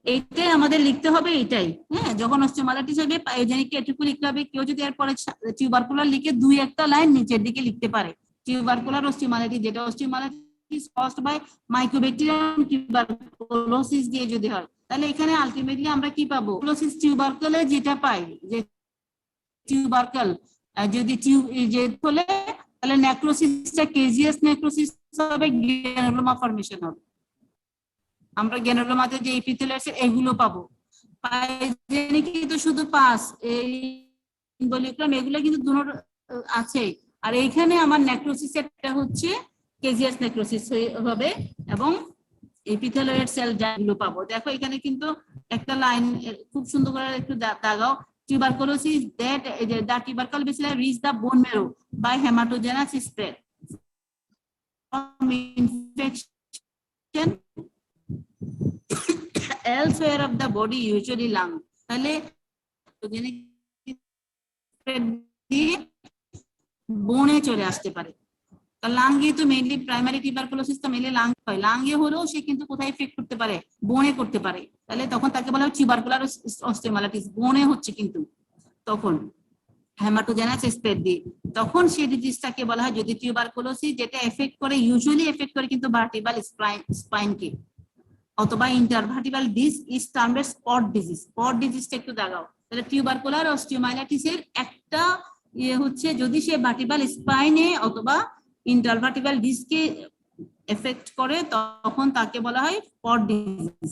এইটাই আমাদের লিখতে হবে এইটাই, হ্যাঁ যখন অস্টিওমাইলাইটিস হবে পাইওজেনিক এটুকু লিখতে হবে। কেউ যদি এরপরে টিউবারকুলার লিখে 2-1টা লাইন নিচের দিকে লিখতে পারে। টিউবারকুলার অস্টিওমাইলাইটিস যেটা osteomyelitis caused by mycobacterium tuberculosis দিয়ে যদি হয়, তাহলে এখানে আলটিমেটলি আমরা কি পাবো? টিউবারকুলোসিস টিউবারকুলে যেটা পাই যে টিউবারকুল যদি হলে তাহলে নেক্রোসিসটা কেজিয়াস নেক্রোসিস হবে, গ্রানুলোমা ফর্মেশন হবে। আমরা গ্রানুলোমাতে যে এপিথেলিয়াস এগুলো পাবো। পাইওজেনিক কিন্তু শুধু পাস এই ইনভলিওগ্রাম এগুলো কিন্তু দুটো আছে। আর এইখানে আমার নেক্রোসিস একটা হচ্ছে কেজিয়াস নেক্রোসিস হবে এবং এপিথেলিয়াল সেল যেগুলো পাবো। দেখো এখানে কিন্তু একটা লাইন খুব সুন্দর করে একটু দাগাও। tuberculosis that the tubercle bacilli reach the bone marrow by hematogenous spread from infection elsewhere of the body, usually lung. তাহলে বনে চলে আসতে পারে। লাঙ্গে তো মেইনলি প্রাইমারি টিউবারকুলোসিস তো মেইনলি লাং হয়, লাঙ্গে হলেও সে কিন্তু কোথায় এফেক্ট করতে পারে? বনে করতে পারে। তাহলে তখন তাকে বলা হয় টিউবারকুলার অস্টিওমাইলাইটিস, বনে হচ্ছে কিন্তু তখন হেমাটোজেনাস স্প্রেড দিয়ে, তখন সেই ডিজিজটাকে বলা হয়। যদি টিউবারকুলোসিস যেটা এফেক্ট করে, ইউজুয়ালি এফেক্ট করে কিন্তু ভার্টিব্রাল স্পাইনকে অথবা ইন্টারভার্টিব্রাল ডিস্ক ইজ টার্মড স্পট ডিজিজ। স্পট ডিজিজটা একটু দাগাও। তাহলে টিউবারকুলার অস্টিওমাইলাইটিসের একটা ইয়ে হচ্ছে যদি সে ভার্টিব্রাল স্পাইনে অথবা ইন্টারভার্টিব্রাল ডিস্কে এফেক্ট করে তখন তাকে বলা হয় স্পট ডিজিজ।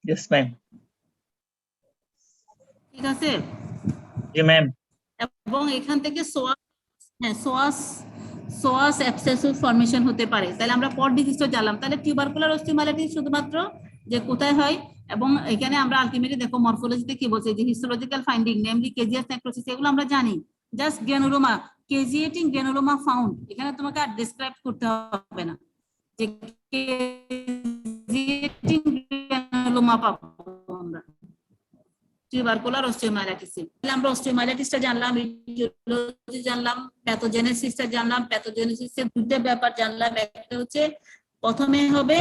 Yes ma'am. ঠিক আছে জি ম্যাম। এবং এখান থেকে সোয়াস অ্যাবসেসিভ ফর্মেশন হতে পারে। তাহলে আমরা পট ডিজিজটা জানলাম। তাহলে টিউবারকুলার অস্টিওমাইলাইটিস শুধুমাত্র যে কোথায় হয়, এবং এখানে আমরা আলটিমেটলি দেখো মরফোলজিতে কি বলছে যে হিস্টোলজিক্যাল ফাইন্ডিং নেমলি কেজিয়াস নেক্রোসিস এগুলো আমরা জানি। জাস্ট গ্রানুলোমা, কেজিয়েটিং গ্রানুলোমা ফাউন্ড, এখানে তোমাকে আর ডেসক্রাইব করতে হবে না যে কেজিয়েটিং গ্রানুলোমা পাবো আমরা টিউবারকুলার অস্টিওমাইলাইটিসে। তাহলে আমরা অস্টিওমাইলাইটিসটা জানলাম, ইটিওলজি জানলাম, প্যাথোজেনেসিসটা জানলাম। প্যাথোজেনেসিসের দুটো ব্যাপার জানলাম। একটা হচ্ছে প্রথমে হবে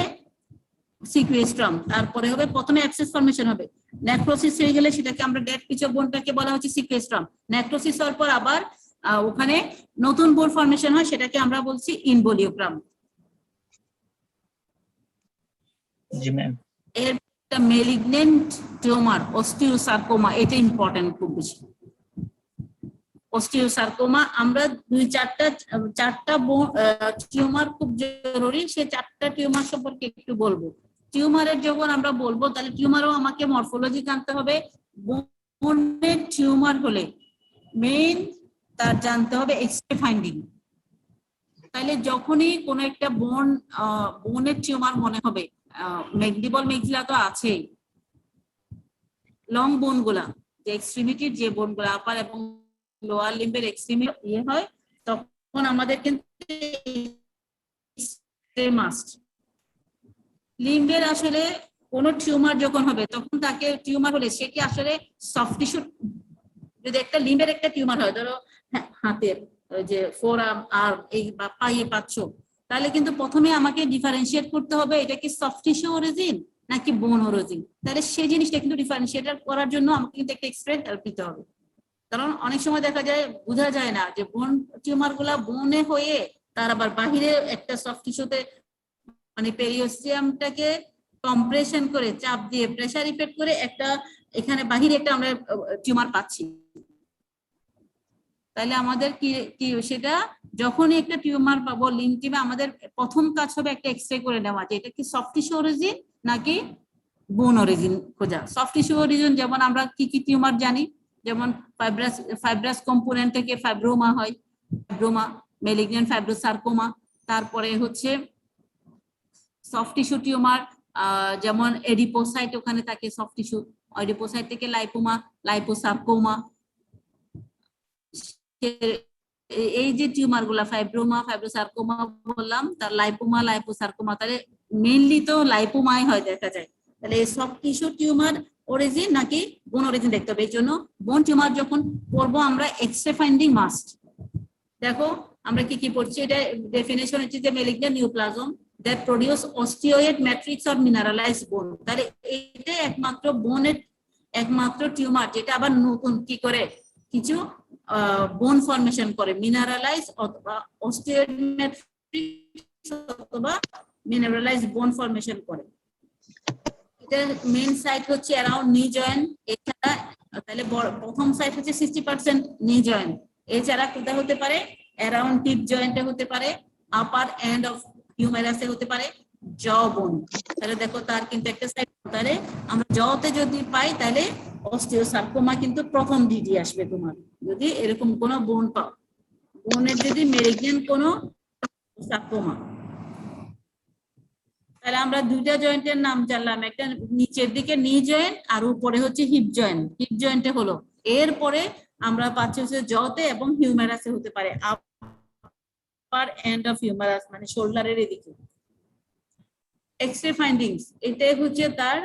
সিকুয়েস্ট্রাম, তারপরে হবে প্রথমে অ্যাবসেস ফর্মেশন হবে, নেক্রোসিস হয়ে গেলে সেটাকে আমরা ডেড পিচ অফ বোনটাকে বলা হচ্ছে সিকুয়েস্ট্রাম। নেক্রোসিস হওয়ার পর আবার ওখানে নতুন বোন ফর্মেশন হয়, সেটাকে আমরা বলছি ইনভলিওগ্রাম। জি ম্যাম। এর মেলিগনেন্ট টিউমার অস্টিওসার্কোমা, এটা ইম্পর্টেন্ট খুব বেশি। অস্টিওসার্কোমা আমরা চারটা টিউমার খুব জরুরি, সেই চারটা টিউমার সম্পর্কে একটু বলবো। টিউমারের যখন আমরা বলবো তাহলে টিউমারও আমাকে মরফোলজি জানতে হবে। বোনের টিউমার হলে মেইন তার জানতে হবে এক্সরে ফাইন্ডিং। তাহলে যখনই কোনো একটা বোনের টিউমার মনে হবে, ম্যাগডিবল মেক্সিলা তো আছেই, লং বোন গুলা যে এক্সট্রিমিটির যে বোন গুলা আপার এবং লোয়ার লিম্বের এক্সট্রিমি ইয়ে হয়, তখন আমাদের কিন্তু মাস্ট লিম্বের আসলে কোন টিউমার যখন হবে তখন তাকে টিউমার হলে সে কি আসলে সফট টিস্যু, যদি একটা লিম্বের একটা টিউমার হয় ধরো হাতের যে ফোর আর্ম এই বা পায়ে পাচ্ছ, তাহলে কিন্তু প্রথমে আমাকে ডিফারেন্সিয়েট করতে হবে এটা কি সফট টিস্যু অরিজিন নাকি বোন অরিজিন। তাহলে সেই জিনিসটা কিন্তু ডিফারেন্সিয়েট করার জন্য আমাকে কিন্তু একটা এক্সরে হেল্প নিতে হবে। কারণ অনেক সময় দেখা যায় বোঝা যায় না যে বোন টিউমার গুলা বোনে হয়ে তার আবার বাহিরে একটা সফট টিস্যুতে মানে পেরিওস্টিয়ামটাকে কম্প্রেশন করে চাপ দিয়ে প্রেসার ইফেক্ট করে একটা এখানে বাহিরে একটা আমরা টিউমার পাচ্ছি। তাহলে আমাদের কি কি সেটা যখনই একটা টিউমার পাবো লিম্ফটিমে আমাদের প্রথম কাজ হবে একটা এক্সরে করে নেওয়া যে এটা কি সফট টিস্যু অরিজিন নাকি বোন অরিজিন খোঁজা। সফট টিস্যু অরিজিন যেমন আমরা কি কি টিউমার জানি, যেমন ফাইব্রাস কম্পোনেন্ট থেকে ফাইব্রোমা হয়, ফাইব্রোমা, ম্যালিগন্যান্ট ফাইব্রোসার্কোমা। তারপরে হচ্ছে সফট টিস্যু টিউমার যেমন এডিপোসাইট ওখানে থাকে সফট টিস্যু, এডিপোসাইট থেকে লাইপোমা, লাইপোসার্কোমা। এই যে টিউমার গুলা ফাইব্রোমা, ফাইব্রোসার্কোমা বললাম, তার লাইপোমা, লাইপোসার্কোমা, তাহলে মেইনলি তো লাইপোমাই হয় দেখা যায়। তাহলে এই সফট টিস্যু টিউমার অরিজিন নাকি বোন অরিজিন দেখতে হবে। এই জন্য বোন টিউমার যখন পড়বো আমরা এক্সরে ফাইন্ডিং মাস্ট। দেখো আমরা কি কি পড়ছি, এটা ডেফিনেশন হচ্ছে যে malignant নিউপ্লাজম that produce osteoid matrix or mineralized bone। তাহলে এটা একমাত্র বোনের একমাত্র টিউমার যেটা আবার নতুন কি করে কিছু বোন ফর্মেশন করে, মিনারেলাইজ অথবা অস্টিওয়েড ম্যাট্রিক্স অথবা মিনারেলাইজড বোন ফর্মেশন করে। এটা মেইন সাইট হচ্ছে অ্যারাউন্ড নি জয়েন্ট। এছাড়া তাহলে প্রথম সাইট হচ্ছে 60% নি জয়েন্ট। এছাড়া কোথায় হতে পারে, অ্যারাউন্ড টিপ জয়েন্টে হতে পারে, আপার এন্ড অফ হিউমেরাসে হতে পারে, জ বোন। তাহলে দেখো তার কিন্তু একটা সাইট, তাহলে আমরা জতে যদি পাই তাহলে অস্টিওসার্কোমা কিন্তু প্রথম ডিডি আসবে তোমার, যদি এরকম কোনো বোন পাও, বোনের যদি মেরিডিয়ান কোনো সার্কোমা। তাহলে আমরা দুইটা জয়েন্টের নাম জানলাম, একটা নিচের দিকে নি জয়েন্ট আর উপরে হচ্ছে হিপ জয়েন্ট। হিপ জয়েন্টে হলো, এরপরে আমরা পাচ্ছি হচ্ছে জতে এবং হিউমেরাসে হতে পারে, আপার এন্ড অফ হিউমেরাস মানে শোল্ডারের এদিকে। এক্সরে ফাইন্ডিংস এটাই হচ্ছে তার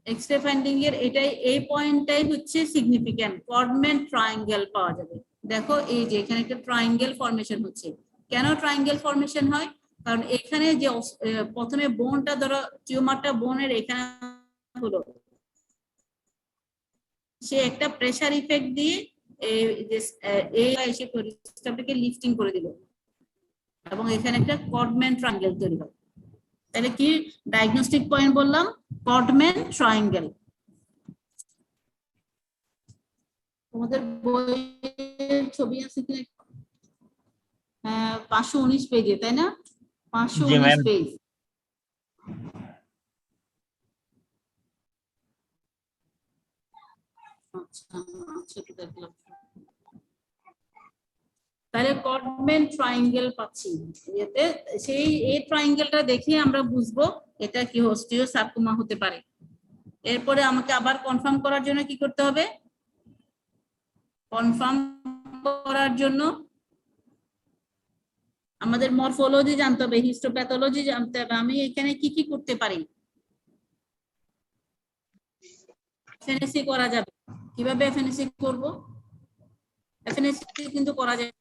এক্সরে ফাইন্ডিং এর এটাই এই পয়েন্টটাই হচ্ছে সিগনিফিক্যান্ট। কর্ডম্যান ট্রায়াঙ্গেল পাওয়া যাবে। দেখো এই যে এখানে একটা ট্রায়াঙ্গেল ফর্মেশন হচ্ছে। কেন ট্রায়াঙ্গেল ফর্মেশন হয়? কারণ এখানে যে প্রথমে বোনটা ধরো টিউমারটা বোনের এখানে হলো, সে একটা প্রেসার ইফেক্ট দিয়ে এই এসে পরিস্থিতিটাকে লিফটিং করে দিল এবং এখানে একটা কর্ডম্যান ট্রায়াঙ্গেল তৈরি হয়। তাহলে কি ডায়াগনস্টিক পয়েন্ট বললাম? কর্ডম্যান ট্রায়াঙ্গেল। তোমাদের বইয়ের ছবি আছে কি? 519 পেজে, তাই না? 519 পেজ। আচ্ছা দেখলাম। তাহলে কর্ডম্যান ট্রায়াঙ্গেল পাচ্ছি এতে, সেই এই ট্রায়াঙ্গেলটা দেখে আমরা বুঝবো এটা কি অস্টিওসার্কোমা হতে পারে। এরপরে আমাকে আবার কনফার্ম করার জন্য কি করতে হবে? কনফার্ম করার জন্য আমাদের মরফোলজি জানতে হবে, হিস্টোপ্যাথোলজি জানতে হবে। আমি এখানে কি কি করতে পারি? এফএনএসি করা যাবে। কিভাবে এফএনএসি করব? এফএনএসি কিন্তু করা যায়।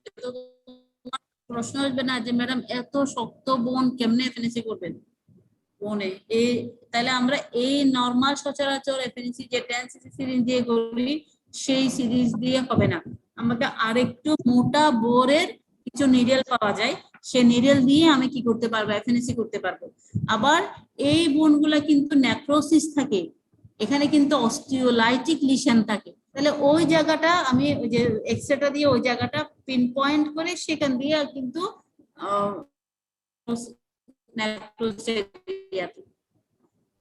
প্রশ্ন আসবে না যে ম্যাডাম এত শক্ত বোন কেমনে এফএনএসি করবেন বোনে? এই তাহলে আমরা এই নরমাল সচরাচর এফএনএসি যে 10 সিসি সিরিজ দিয়ে করি সেই সিরিজ দিয়ে হবে না, আমাকে আরেকটু মোটা বোরের কিছু নিডেল পাওয়া যায়, সেই নিডেল দিয়ে আমি কি করতে পারবো? এফএনএসি করতে পারবো। আবার এই বোনগুলা কিন্তু নেক্রোসিস থাকে, এখানে কিন্তু অস্টিওলাইটিক লিশন থাকে। তাহলে ওই জায়গাটা আমি ওই যে এক্সরেটা দিয়ে ওই জায়গাটা পিন পয়েন্ট করে সেখান দিয়ে কিন্তু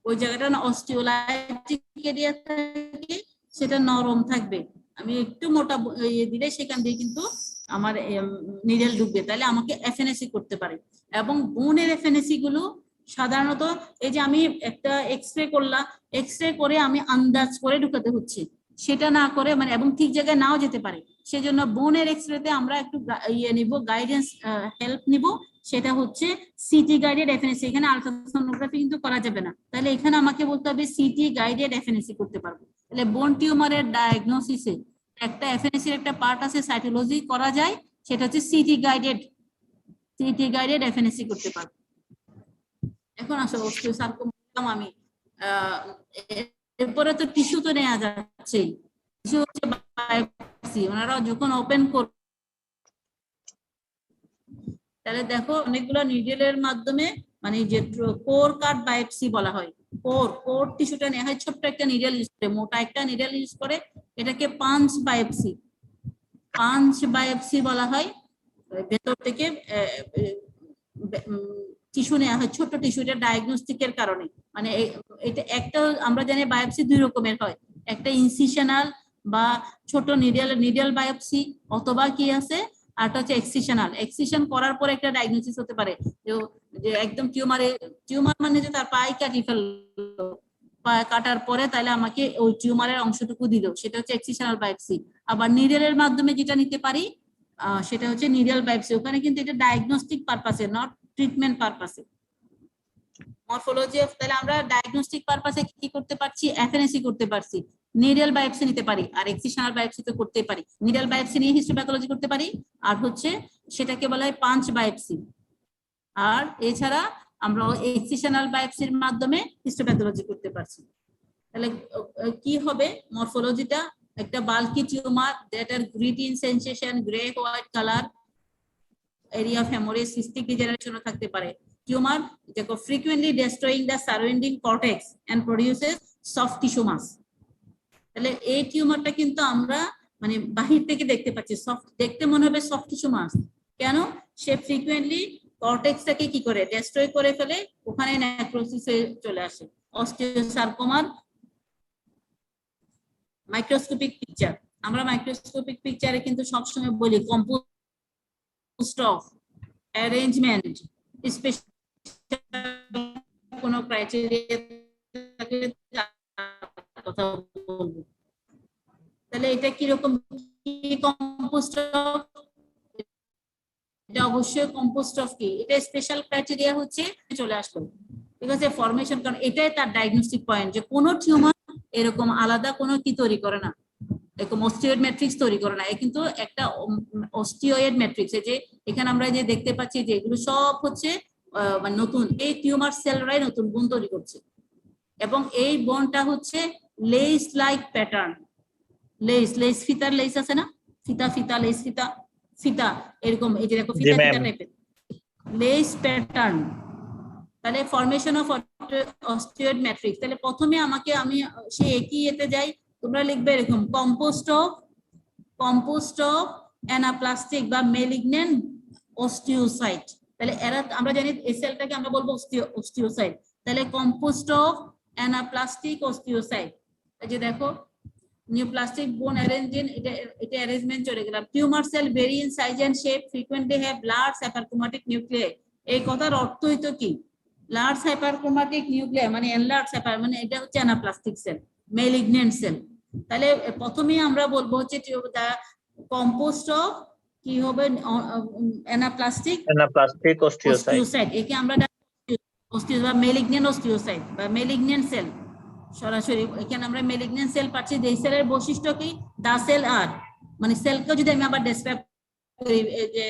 ওই জায়গাটা না অস্টিওলাইটিক এরিয়া থাকে, সেটা নরম থাকবে। আমি একটু মোটা ইয়ে দিলে সেখান দিয়ে কিন্তু আমার নিডেল ঢুকবে, তাহলে আমাকে এফএনএসি করতে পারে। এবং বোনের এফএনএসি গুলো সাধারণত এই যে আমি একটা এক্সরে করলাম, এক্সরে করে আমি আন্দাজ করে ঢুকাতে হচ্ছে, সেটা না করে মানে এবং ঠিক জায়গায় নাও যেতে পারে। সেজন্য বোনের এক্সরেতে আমরা একটু ইয়ে নিব, গাইডেন্স হেল্প নিব, সেটা হচ্ছে সিটি গাইডেড এফএনএসি। এখানে আলট্রাসোনোগ্রাফি কিন্তু করা যাবে না, তাহলে এখানে আমাকে বলতে হবে সিটি গাইডেড এফএনএসি করতে পারবো। তাহলে বোন টিউমারের ডায়াগনোসিসে একটা এফএনএসির একটা পার্ট আছে সাইটোলজি করা যায়, সেটা হচ্ছে সিটি গাইডেড এফএনএসি করতে পারবো। এখন আসলে অস্টিওসার্কোমা আমি এরপরে তো টিস্যু তো নেওয়া যাচ্ছে, টিস্যু হচ্ছে বায়োপসি, ওনারা যখন ওপেন করবে তাহলে দেখো অনেকগুলো নিডেলের মাধ্যমে মানে যে কোর কাট বায়োপসি বলা হয়, কোর টিস্যুটা নেওয়া হয়, ছোট্ট একটা নিডল ইউজ করে, মোটা একটা নিডল ইউজ করে, এটাকে পাঞ্চ বায়োপসি বলা হয়। ভেতর থেকে টিস্যু নেওয়া হয়, ছোট টিস্যু, এটা ডায়াগনস্টিকের কারণে। মানে এটা একটা, আমরা জানি বায়োপসি দুই রকমের হয়, একটা ইনসিশনাল বা ছোট নিডল বায়োপসি, অথবা কি আছে আরটা হচ্ছে এক্সিশন করার পর একটা ডায়াগনোসিস হতে পারে যে একদম টিউমার মানে যে তার পায়ে কাটি ফেললো, কাটার পরে তাহলে আমাকে ওই টিউমারের অংশটুকু দিল, সেটা হচ্ছে এক্সিশনাল বায়োপসি। আবার নিডলের মাধ্যমে যেটা নিতে পারি সেটা হচ্ছে নিডল বায়োপসি, ওখানে কিন্তু এটা ডায়াগনস্টিক পারপাসে, নট ট্রিটমেন্ট পারপাসে। মরফোলজি অফ, তাহলে আমরা ডায়াগনস্টিক পারপাসে কি করতে পারছি, এফএনএসি করতে পারছি, নিডল বায়োপসি নিতে পারি, আর এক্সিশনাল বায়োপসি তো করতে পারি, নিডল বায়োপসি নিয়ে হিস্টোপ্যাথোলজি করতে পারি, আর হচ্ছে সেটাকে বলা হয় পাঞ্চ বায়োপসি। আর এছাড়া আমরা এক্সিশনাল বায়োপসির মাধ্যমে হিস্টোপ্যাথোলজি করতে পারছি। তাহলে কি হবে মরফোলজিটা, একটা bulky tumour that are grit in sensation, grey white colour, area of haemorrhage, cystic ডিজেনারেশনও থাকতে পারে। টিউমার দেখো frequently destroying the surrounding cortex and produces soft tissue mass. তাহলে এই টিউমারটা কিন্তু আমরা মানে বাহির থেকে দেখতে পাচ্ছি, সফট দেখতে মনে হবে সফট টিস্যু মাস, কেন? সে ফ্রিকুয়েন্টলি কর্টেক্সটাকে কি করে ডেস্ট্রয় করে ফেলে, ওখানে নেক্রোসিসে চলে আসে। অস্টিওসার্কোমার মাইক্রোস্কোপিক পিকচার, আমরা মাইক্রোস্কোপিক পিকচারে কিন্তু সবসময় বলি কম্পোস্ট অফ, অ্যারেঞ্জমেন্ট, স্পেশাল কোনো ক্রাইটেরিয়া থাকলে কথা বলবো। তাহলে এটা কিরকম কম্পোস্ট অফ, এটা অবশ্যই কম্পোস্ট অফ কি, এটা স্পেশাল ক্রাইটেরিয়া হচ্ছে চলে আসলো, ঠিক আছে, ফরমেশন, কারণ এটাই তার ডায়াগনস্টিক পয়েন্ট যে কোনো টিউমার এরকম আলাদা কোনো কি তৈরি করে না, এরকম অস্টিওয়েড ম্যাট্রিক্স তৈরি করে না, এ কিন্তু একটা অস্টিওয়েড ম্যাট্রিক্স। এই যে এখানে আমরা যে দেখতে পাচ্ছি যে এগুলো সব হচ্ছে মানে নতুন, এই টিউমার সেলরাই নতুন বোন তৈরি করছে, এবং এই বোনটা হচ্ছে লেস লাইক প্যাটার্ন, লেস ফিতার লেস আছে না, ফিতা লেস ফিতা এরকম, এই যে দেখো ফিতা টাইপের লেস প্যাটার্ন। তাহলে ফরমেশন অফ অস্টিওয়েড ম্যাট্রিক্স, তাহলে প্রথমে আমি সেই একই এতে যাই, তোমরা লিখবে এরকম কম্পোস্ট অফ অ্যানাপ্লাস্টিক বা মেলিগন্যান্ট অস্টিওসাইট। তাহলে এরা আমরা জানি এই সেলটাকে আমরা বলবো অস্টিওসাইট, তাহলে কম্পোস্ট অফ অ্যানাপ্লাস্টিক অস্টিওসাইট। এই যে দেখো নিউপ্লাস্টিক বোন অ্যারেঞ্জমেন্ট, এটা অ্যারেঞ্জমেন্ট চলে গেলাম। Tumour cell vary in size and shape, frequently have large hyperchromatic nuclei. এই কথার অর্থ হইতো কি, লার্জ হাইপারক্রোমাটিক নিউক্লিয়াই মানে এনলার্জ হাইপার, মানে এটা হচ্ছে অ্যানাপ্লাস্টিক সেল, মেলিগন্যান্ট সেল। তাহলে প্রথমেই আমরা বলবো হচ্ছে কম্পোস্ট অফ কি হবে, অ্যানাপ্লাস্টিক অস্টিওসাইট, একে আমরা মেলিগন্যান্ট অস্টিওসাইট বা মেলিগন্যান্ট সেল। সরাসরি এখানে আমরা মেলিগন্যান্ট সেল পাচ্ছি, যে সেলের বৈশিষ্ট্য কি, দা সেল আর, মানে সেলকে যদি আমি আবার ডেসক্রাইব করি যে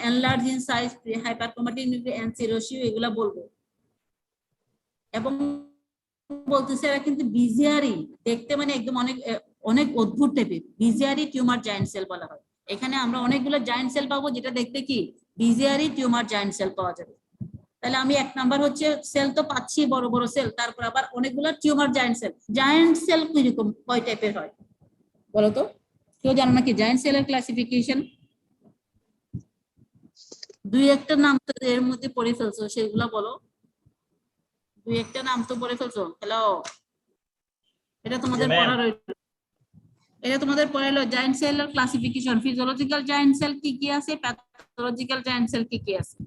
enlarge in size, hyperchromatic nucleus and সেরোসিও, এগুলা বলবো। এবং বলতেছে এরা কিন্তু বিজিআরই দেখতে, মানে একদম অনেক অদ্ভুত টাইপের, বিজিআরই টিউমার জায়ান্ট সেল বলা হয়। এখানে আমরা অনেকগুলো জায়ান্ট সেল পাবো, যেটা দেখতে কি বিজিআরই টিউমার জায়ান্ট সেল পাওয়া যাবে। তাহলে আমি এক নাম্বার হচ্ছে সেল তো পাচ্ছি বড় বড় সেল, তারপর আবার অনেকগুলো টিউমার জায়ান্ট সেল কিরকম কয় টাইপের হয় বলো তো, কেউ জানো নাকি জায়ান্ট সেলের ক্লাসিফিকেশন? দুই একটা নাম তো এর মধ্যে পড়ে ফেলছো, সেগুলো বলো, দুই একটা নাম তো পড়ে ফেলছো। হ্যালো, এটা তোমাদের পড়া রইল, এটা তোমাদের পড়া হলো জায়ান্ট সেলের ক্লাসিফিকেশন, ফিজিওলজিক্যাল জায়ান্ট সেল কি কি আছে, প্যাথোলজিক্যাল জায়ান্ট সেল কি কি আছে।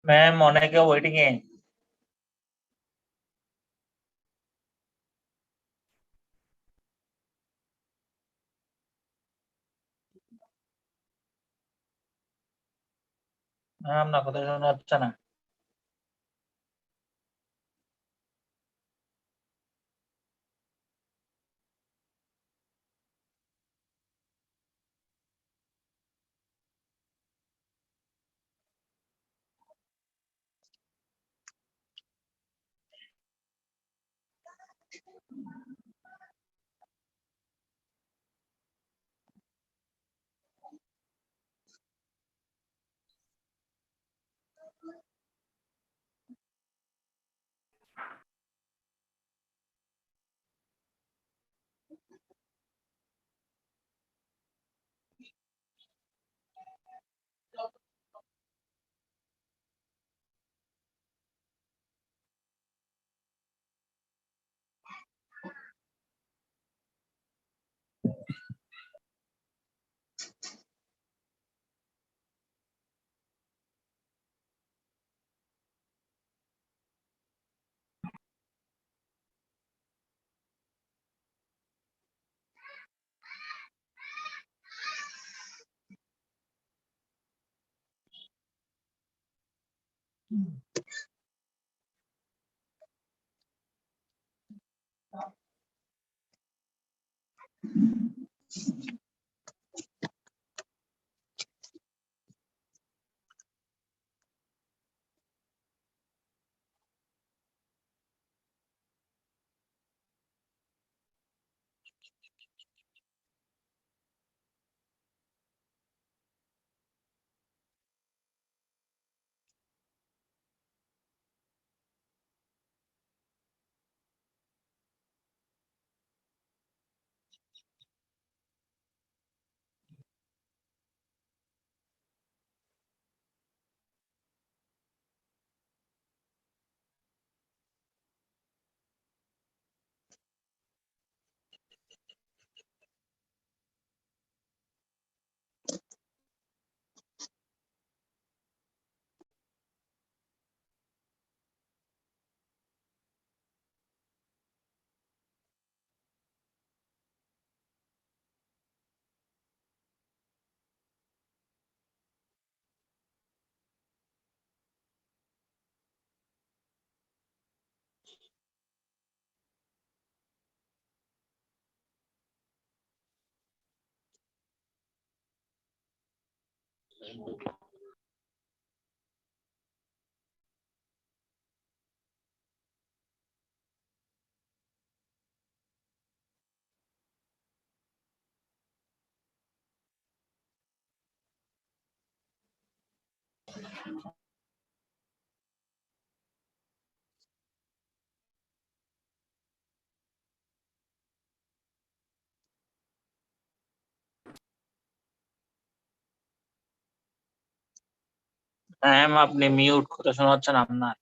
ম্যাম অনেকে ওয়েটিং এ। ম্যাম না কথা শোনা হচ্ছে না। ম্যাম আপনি মিউট, কথা শোনা হচ্ছে না আপনার।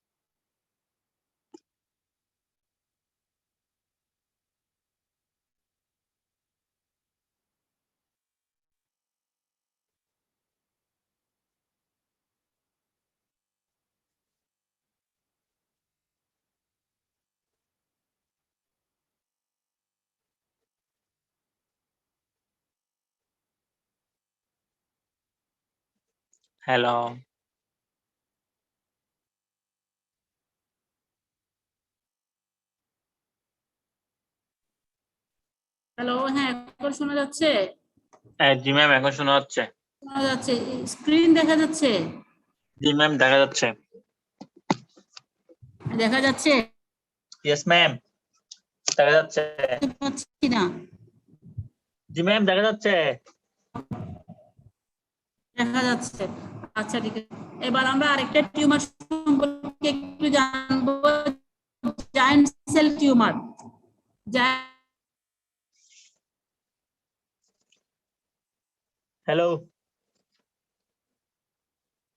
হ্যালো। হ্যালো, হ্যাঁ এখন শোনা যাচ্ছে? জি ম্যাম এখন শোনা হচ্ছে। শোনা যাচ্ছে, স্ক্রিন দেখা যাচ্ছে? জি ম্যাম দেখা যাচ্ছে। দেখা যাচ্ছে? ইয়েস ম্যাম দেখা যাচ্ছে। দেখতে পাচ্ছি না। জি ম্যাম দেখা যাচ্ছে। দেখা যাচ্ছে। আচ্ছা ঠিক আছে, এবার আমরা আরেকটা টিউমার সম্পর্কে একটু জানবো, giant cell tumour. Hello.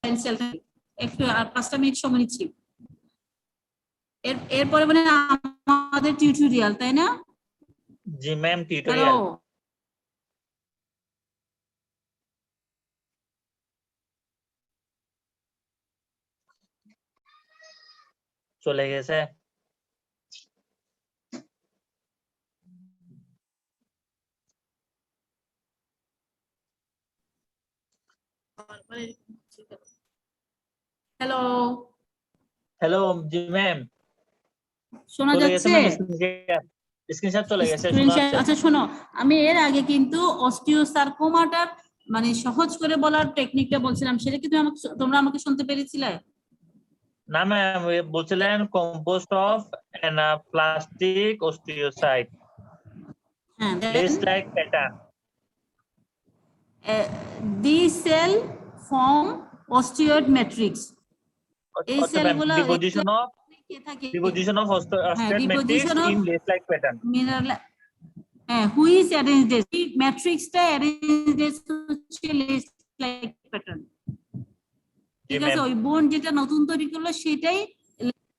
Giant cell, একটু আর 5টা মিনিট সময় নিচ্ছি। এরপরে মানে আমাদের টিউটোরিয়াল, তাই না? জি ম্যাম হ্যালো, টিউটোরিয়াল। চলে গেছে। হ্যালো, হ্যালো জি ম্যাম, শোনা চলে গেছে যাচ্ছে? ম্যাম, স্ক্রিনশট চলে গেছে, শোনা স্ক্রিনশট, যাচ্ছে। আচ্ছা শোনো, আমি এর আগে কিন্তু অস্টিওসার্কোমাটার মানে সহজ করে বলার টেকনিকটা বলছিলাম, সেটা কি তোমরা আমাকে শুনতে পেরেছিলে? না ম্যাম, বলছিলেন কম্পোস্ট অফ প্লাস্টিক অস্টিওসাইট হ্যাঁ, less like pattern. these cell form osteoid matrix. এই আচ্ছা ম্যাম, সেলগুলো ডিপোজিশন অফ থাকে, হ্যাঁ, osteoid matrix deposition of in less like pattern. Mineral, হ্যাঁ, হুইচ অ্যারেঞ্জড ম্যাট্রিক্সটা অ্যারেঞ্জড হচ্ছে লেস লাইক প্যাটার্ন। ঠিক আছে, ওই বোন যেটা নতুন তৈরি করলো সেটাই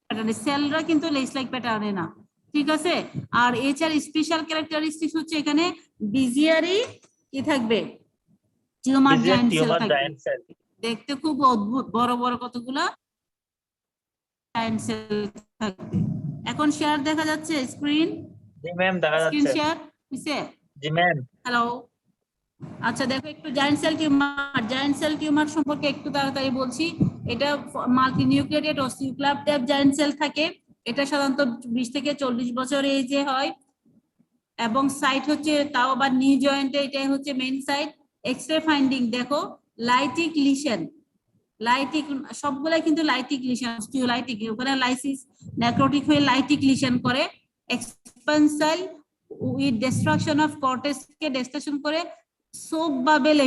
প্যাটার্নে, সেলরা কিন্তু লেস লাইক প্যাটার্নে না। ঠিক আছে, আর এছাড়া স্পেশাল ক্যারেক্টারিস্টিক্স হচ্ছে এখানে বিজিয়ারি কি থাকবে, টিউমার জায়ান্ট সেল থাকবে। দেখতে খুব অদ্ভুত, বড় বড় কতগুলা জায়ান্ট সেল থাকবে। এখন শেয়ার দেখা যাচ্ছে স্ক্রিন? জি ম্যাম, দেখা স্ক্রিন যাচ্ছে। শেয়ার হইছে? জি ম্যাম। হ্যালো, আচ্ছা দেখো একটু জায়ান্ট সেল টিউমার সম্পর্কে একটু তাড়াতাড়ি বলছি। এটা multi nucleated osteoclast type giant cell থাকে। এটা সাধারণত 20 থেকে 40 বছর এজে হয় এবং সাইট হচ্ছে তাও আবার নি জয়েন্টে, এটাই হচ্ছে মেইন সাইট। এক্সরে ফাইন্ডিং দেখো, লাইটিক লিশন, লাইটিক সবগুলাই কিন্তু লাইটিক লিশন, অস্টিওলাইটিক, ওখানে লাইসিস নেক্রোটিক হয়ে লাইটিক লিশন করে। Expansile with destruction of cortex কে ডিস্ট্রাকশন করে সোপ বাবেল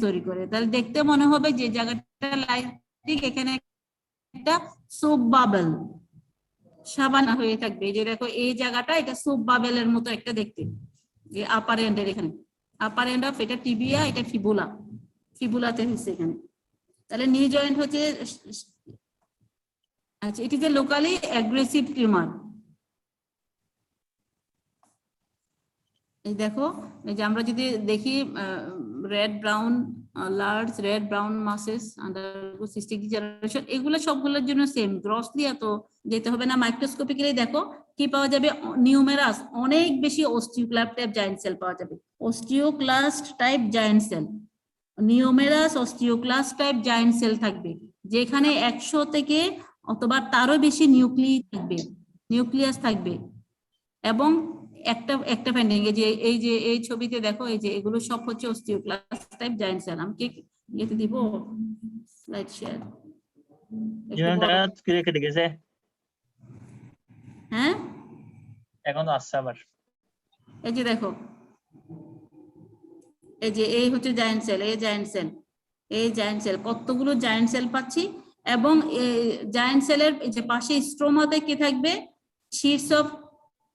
তৈরি করে। তাহলে দেখতে মনে হবে যে জায়গাটা লাইটিক, এখানে একটা সোপ বাবেল সাবানা হয়ে থাকবে। এই যে দেখো এই জায়গাটা, এটা সোপ বাবেলের মতো একটা দেখতে, যে আপার এন্ডের এখানে আপার এন্ড অফ, এটা টিবিয়া, এটা ফিবুলা, ফিবুলাতে হচ্ছে এখানে। তাহলে নি জয়েন্ট হচ্ছে, আচ্ছা it is a locally aggressive tumour. এই দেখো, এই যে আমরা যদি দেখি red brown large red brown মাসেস undergo cystic degeneration, এগুলো সবগুলোর জন্য সেম, গ্রসলি এত যেতে হবে না। মাইক্রোস্কোপিক্যালি দেখো কি পাওয়া যাবে, নিউমেরাস অনেক বেশি অস্টিওক্লাস্ট টাইপ জায়ান্ট সেল পাওয়া যাবে, osteoclast type giant cell, numerous osteoclast type giant cell থাকবে, যেখানে 100 থেকে অথবা তারও বেশি নিউক্লিয়াস থাকবে। এবং একটা ফাইন্ডিং, এই যে এই ছবিতে দেখো, এই যে এগুলো সব হচ্ছে অস্টিওক্লাস্ট টাইপ জায়ান্ট সেল। আমি কি দিব স্লাইড শেয়ার? জি ম্যাম, দেখা কেটে গেছে। হ্যাঁ, এখন আসছে আবার। এই যে দেখো, এই যে এই হচ্ছে জায়ান্ট সেল, এই জায়ান্ট সেল, এই জায়ান্ট সেল, কতগুলো জায়ান্ট সেল পাচ্ছি। এবং জায়ান্ট সেলের যে পাশে স্ট্রোমাতে কি থাকবে, Sheets of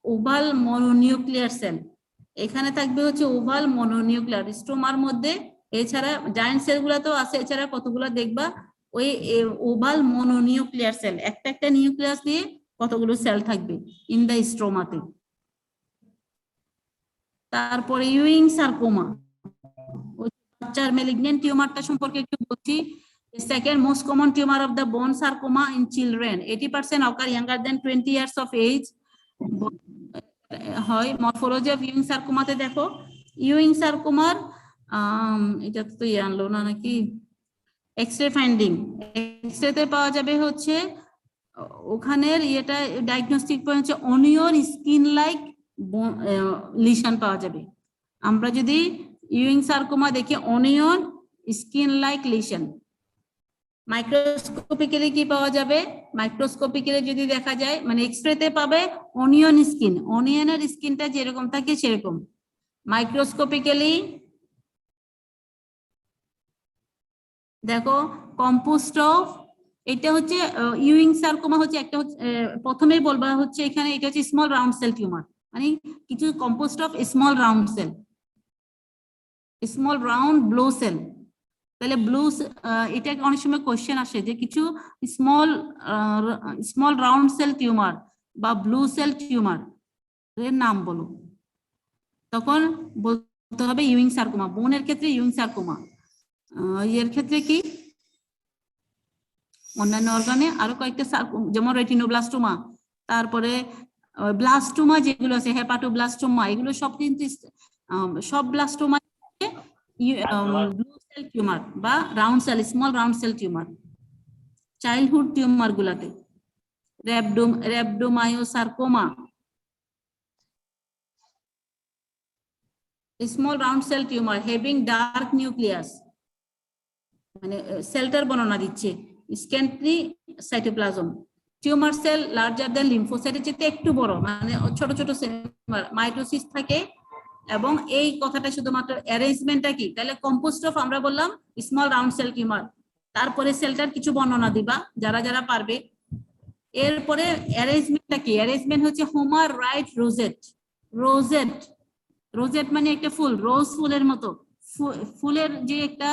oval mononuclear cell, এখানে থাকবে হচ্ছে ওভাল মনোনিউক্লিয়ার স্ট্রোমার মধ্যে। এছাড়া জায়ান্ট সেল গুলা তো আছে, এছাড়া কতগুলো দেখবা ওই ওভাল মনোনিউক্লিয়ার সেল, একটা একটা নিউক্লিয়াস দিয়ে কতগুলো সেল থাকবে ইন দা স্ট্রোমাতে। তারপরে ইউইং সার্কোমা, বাচ্চার ম্যালিগন্যান্ট টিউমারটা সম্পর্কে একটু বলছি। Second most common tumour of the bone sarcoma in children, 80% occur younger than 20 years of age হয়। মরফোলজি অফ ইউইং সার্কোমাতে দেখো, ইউইং সার্কোমার এটা তো আনলো না নাকি, এক্সরে ফাইন্ডিং, এক্সরেতে পাওয়া যাবে হচ্ছে ওখানের ইয়েটা ডায়াগনস্টিক পয়েন্ট হচ্ছে অনিয়ন স্কিন লাইক লিশন পাওয়া যাবে। আমরা যদি ইউইং সার্কোমা দেখি onion skin like lesion. Microscopically কি পাওয়া যাবে, মাইক্রোস্কোপিক্যালি যদি দেখা যায় মানে এক্সরেতে পাবে অনিয়ন স্কিন, অনিয়নের স্কিনটা যেরকম থাকে সেরকম। মাইক্রোস্কোপিক্যালি দেখো কম্পোস্ট অফ, এটা হচ্ছে ইউইং সার্কোমা হচ্ছে একটা, প্রথমেই বলবা হচ্ছে এখানে এটা হচ্ছে স্মল রাউন্ড সেল টিউমার, মানে কিছু composed of small round cell, small round blue cell. তাহলে ব্লু, এটা অনেক সময় কোশ্চেন আসে যে কিছু স্মল রাউন্ড সেল টিউমার বা ব্লু সেল টিউমার এর নাম বলো, তখন বলতে হবে ইউইং সার্কোমা। বোনের ক্ষেত্রে ইউইং সার্কোমা, এর ক্ষেত্রে কি অন্যান্য অর্গানে আরো কয়েকটা যেমন রেটিনোব্লাস্টোমা, তারপরে ব্লাস্টোমা যেগুলো আছে হেপাটোব্লাস্টোমা, এগুলো সব কিন্তু সব ব্লাস্টোমা ব্লু সেল টিউমার বা round cell, small round cell tumour, childhood tumour গুলাতে rhabdomyosarcoma, small round cell tumor having dark nucleus, মানে সেলটার বর্ণনা দিচ্ছে, scanty cytoplasm, tumour cell larger than লিম্ফোসাইটের চেয়ে একটু বড়, মানে ছোট ছোট মাইটোসিস থাকে। এবং এই কথাটা শুধুমাত্র অ্যারেঞ্জমেন্টটা কি, তাহলে কম্পোস্ট অফ আমরা বললাম স্মল রাউন্ড সেল টিউমার, তারপরে সেলটার কিছু বর্ণনা দিবা যারা যারা পারবে। এরপরে অ্যারেঞ্জমেন্টটা কি, অ্যারেঞ্জমেন্ট হচ্ছে Homer right rosette, rosette rosette মানে একটা ফুল, রোজ ফুলের মতো ফুলের যে একটা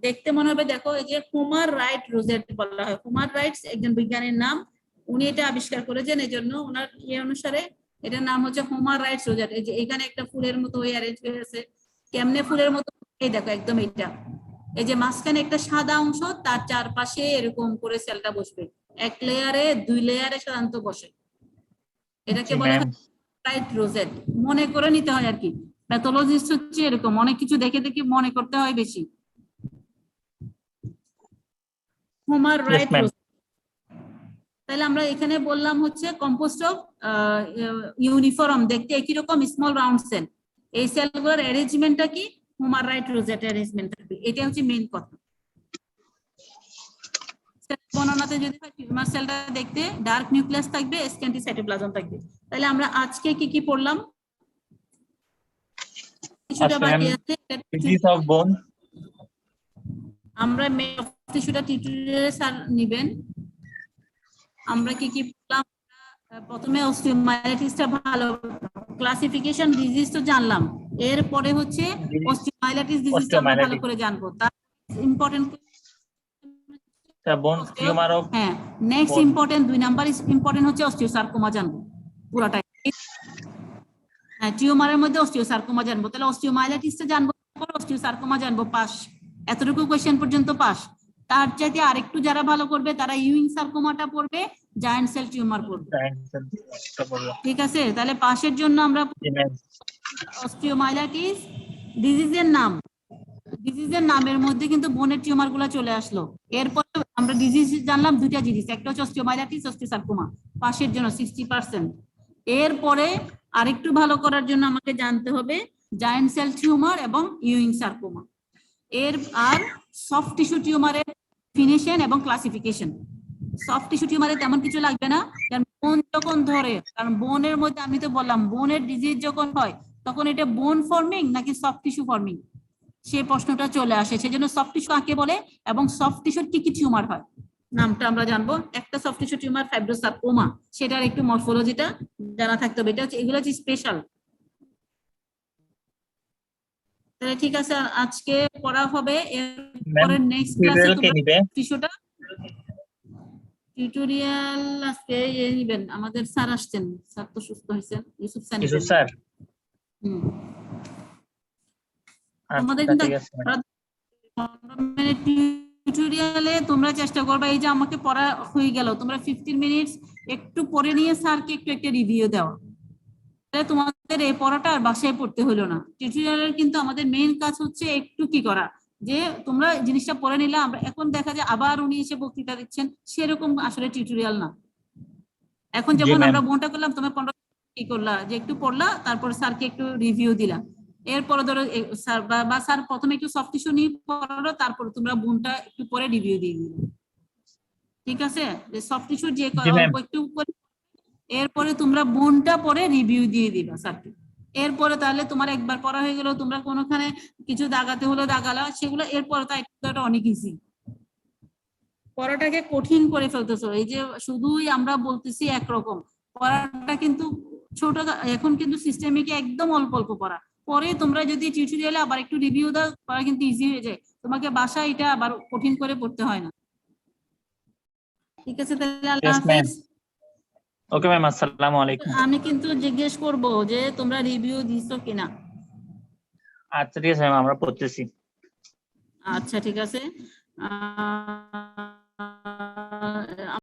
দেখতে মনে হবে, দেখো এই যে হোমার রাইট রোজেট বলা হয়। হোমার রাইটস একজন বিজ্ঞানীর নাম, উনি এটা আবিষ্কার করেছেন, এই জন্য ওনার ইয়ে অনুসারে এটার নাম হচ্ছে হোমার রাইটস রোজেট। এই যে এখানে একটা ফুলের মতো ওই অ্যারেঞ্জ হয়ে আছে, কেমনে ফুলের মতো, এই দেখো একদম এইটা, এই যে মাঝখানে একটা সাদা অংশ, তার চারপাশে এরকম করে সেলটা বসবে, এক লেয়ারে দুই লেয়ারে সাধারণত বসে, এটাকে বলা হয় রাইট রোজেট। মনে করে নিতে হয় আর কি, প্যাথোলজিস্ট হচ্ছে এরকম, অনেক কিছু দেখে দেখে মনে করতে হয় বেশি। হোমার রাইট রোজেট, তাহলে আমরা এখানে বললাম হচ্ছে কম্পোস্ট অফ ইউনিফর্ম, দেখতে একই রকম স্মল রাউন্ড সেল, এই সেলগুলোর অ্যারেঞ্জমেন্টটা কি, হোমার রাইট রোজেট অ্যারেঞ্জমেন্ট থাকবে, এটা হচ্ছে মেইন কথা। বর্ণনাতে যদি হয় টিউমার সেলটা দেখতে ডার্ক নিউক্লিয়াস থাকবে, স্ক্যান্টি সাইটোপ্লাজম থাকবে। তাহলে আমরা আজকে কি কি পড়লাম, কিছুটা বাকি আছে, আমরা টিস্যুটা টিউটোরিয়ালে স্যার নেবেন। আমরা কি কি পড়লাম, প্রথমে অস্টিওমাইলাইটিসটা ভালো, ক্লাসিফিকেশন ডিজিজ তো জানলাম, এরপরে হচ্ছে অস্টিওমাইলাইটিস ডিজিজটা আমরা ভালো করে জানবো, তার ইম্পর্টেন্ট হ্যাঁ নেক্সট ইম্পর্টেন্ট 2 নাম্বার ইম্পর্টেন্ট হচ্ছে অস্টিওসার্কোমা জানবো পুরোটাই। হ্যাঁ টিউমারের মধ্যে অস্টিওসার্কোমা জানবো, তাহলে অস্টিওমাইলাইটিসটা জানবো, অস্টিওসার্কোমা জানবো, পাস, এতটুকু কোশ্চেন পর্যন্ত পাস। তার চাইতে আরেকটু যারা ভালো করবে তারা ইউইং সার্কোমাটা পড়বে, জায়ান্ট সেল টিউমার পড়বে, ঠিক আছে? তাহলে পাসের জন্য আমরা অস্টিওমাইলাইটিস ডিজিজের নাম, ডিজিজের নামের মধ্যে কিন্তু বোনের টিউমার গুলা চলে আসলো। এরপর আমরা ডিজিজ জানলাম দুইটা জিনিস, একটা হচ্ছে অস্টিওমাইলাইটিস, অস্টিওসার্কোমা, পাশের জন্য 60%। এরপরে আরেকটু ভালো করার জন্য আমাকে জানতে হবে জায়ান্ট সেল টিউমার এবং ইউইং সার্কোমা। এর আর সফট টিস্যু টিউমারের ফিনিশন এবং ক্লাসিফিকেশন। সফট টিস্যু টিউমারে তেমন কিছু লাগবে না, কারণ বোন যখন ধরে, কারণ বোনের মধ্যে আমি তো বললাম বোনের ডিজিজ যখন হয় তখন এটা বোন ফর্মিং নাকি সফট টিস্যু ফর্মিং, সেই প্রশ্নটা চলে আসে। সেজন্য সফট টিস্যু কাকে বলে এবং সফট টিস্যুর কি কি টিউমার হয় নামটা আমরা জানবো। একটা সফট টিস্যু টিউমার ফাইব্রোসার্কোমা, সেটার একটু মরফোলজিটা জানা থাকতে হবে, এটা হচ্ছে এগুলো হচ্ছে স্পেশাল। তাহলে ঠিক আছে, আজকে পড়া হবে, এরপরে নেক্সট ক্লাসে তোমরা টিস্যুটা টিউটোরিয়াল আজকে নেবেন, আমাদের স্যার আসছেন, স্যার তো সুস্থ হয়েছেন, ইউসুফ স্যার। আমাদের কিন্তু টিউটোরিয়ালে তোমরা চেষ্টা করবে, এই যে আমাকে পড়া হয়ে গেল, তোমরা 15 মিনিটস একটু পড়ে নিয়ে স্যারকে একটু একটা রিভিউ দাও, তাহলে তোমাদের এই পড়াটা আর বাসায় পড়তে হলো না। টিউটোরিয়ালের কিন্তু আমাদের মেইন কাজ হচ্ছে একটু কি করা, যে তোমরা জিনিসটা পড়ে নিলে, আমরা এখন দেখা যায় আবার উনি এসে বক্তৃতা দিচ্ছেন, সেরকম আসলে টিউটোরিয়াল না। এখন যখন আমরা বোনটা করলাম, তোমরা 15 কি করলা, যে একটু পড়লা, তারপর স্যারকে একটু রিভিউ দিলা, এরপরে ধরো স্যার বা স্যার প্রথমে একটু সফট টিস্যু নিয়ে পড়ালো, তারপর তোমরা বোনটা একটু পরে রিভিউ দিয়ে দিলে, ঠিক আছে? যে সফট টিস্যু যে একটু এরপরে তোমরা বোনটা পরে রিভিউ দিয়ে দিবা স্যারকে। এরপরে তাহলে তোমার একবার পড়া হয়ে গেল, তোমরা কোনোখানে কিছু দাগাতে হলো দাগালা, সেগুলো এরপরে তো অনেক ইজি। পড়াটাকে কঠিন করে ফেলতেছো, এই যে শুধুই আমরা বলতেছি একরকম, পড়াটা কিন্তু ছোট, এখন কিন্তু সিস্টেমিকে একদম অল্প অল্প পড়া, পরে তোমরা যদি টিউটোরিয়ালে আবার একটু রিভিউ দাও, পড়া কিন্তু ইজি হয়ে যায়, তোমাকে বাসায় এটা আবার কঠিন করে পড়তে হয় না, ঠিক আছে? তাহলে আল্লাহ হাফেজ। ওকে ম্যাম, আসসালামু আলাইকুম। আমি কিন্তু জিজ্ঞেস করব যে তোমরা রিভিউ দিছো কিনা। আচ্ছা ঠিক আছে ম্যাম, আমরা পড়তেছি। আচ্ছা ঠিক আছে। আহ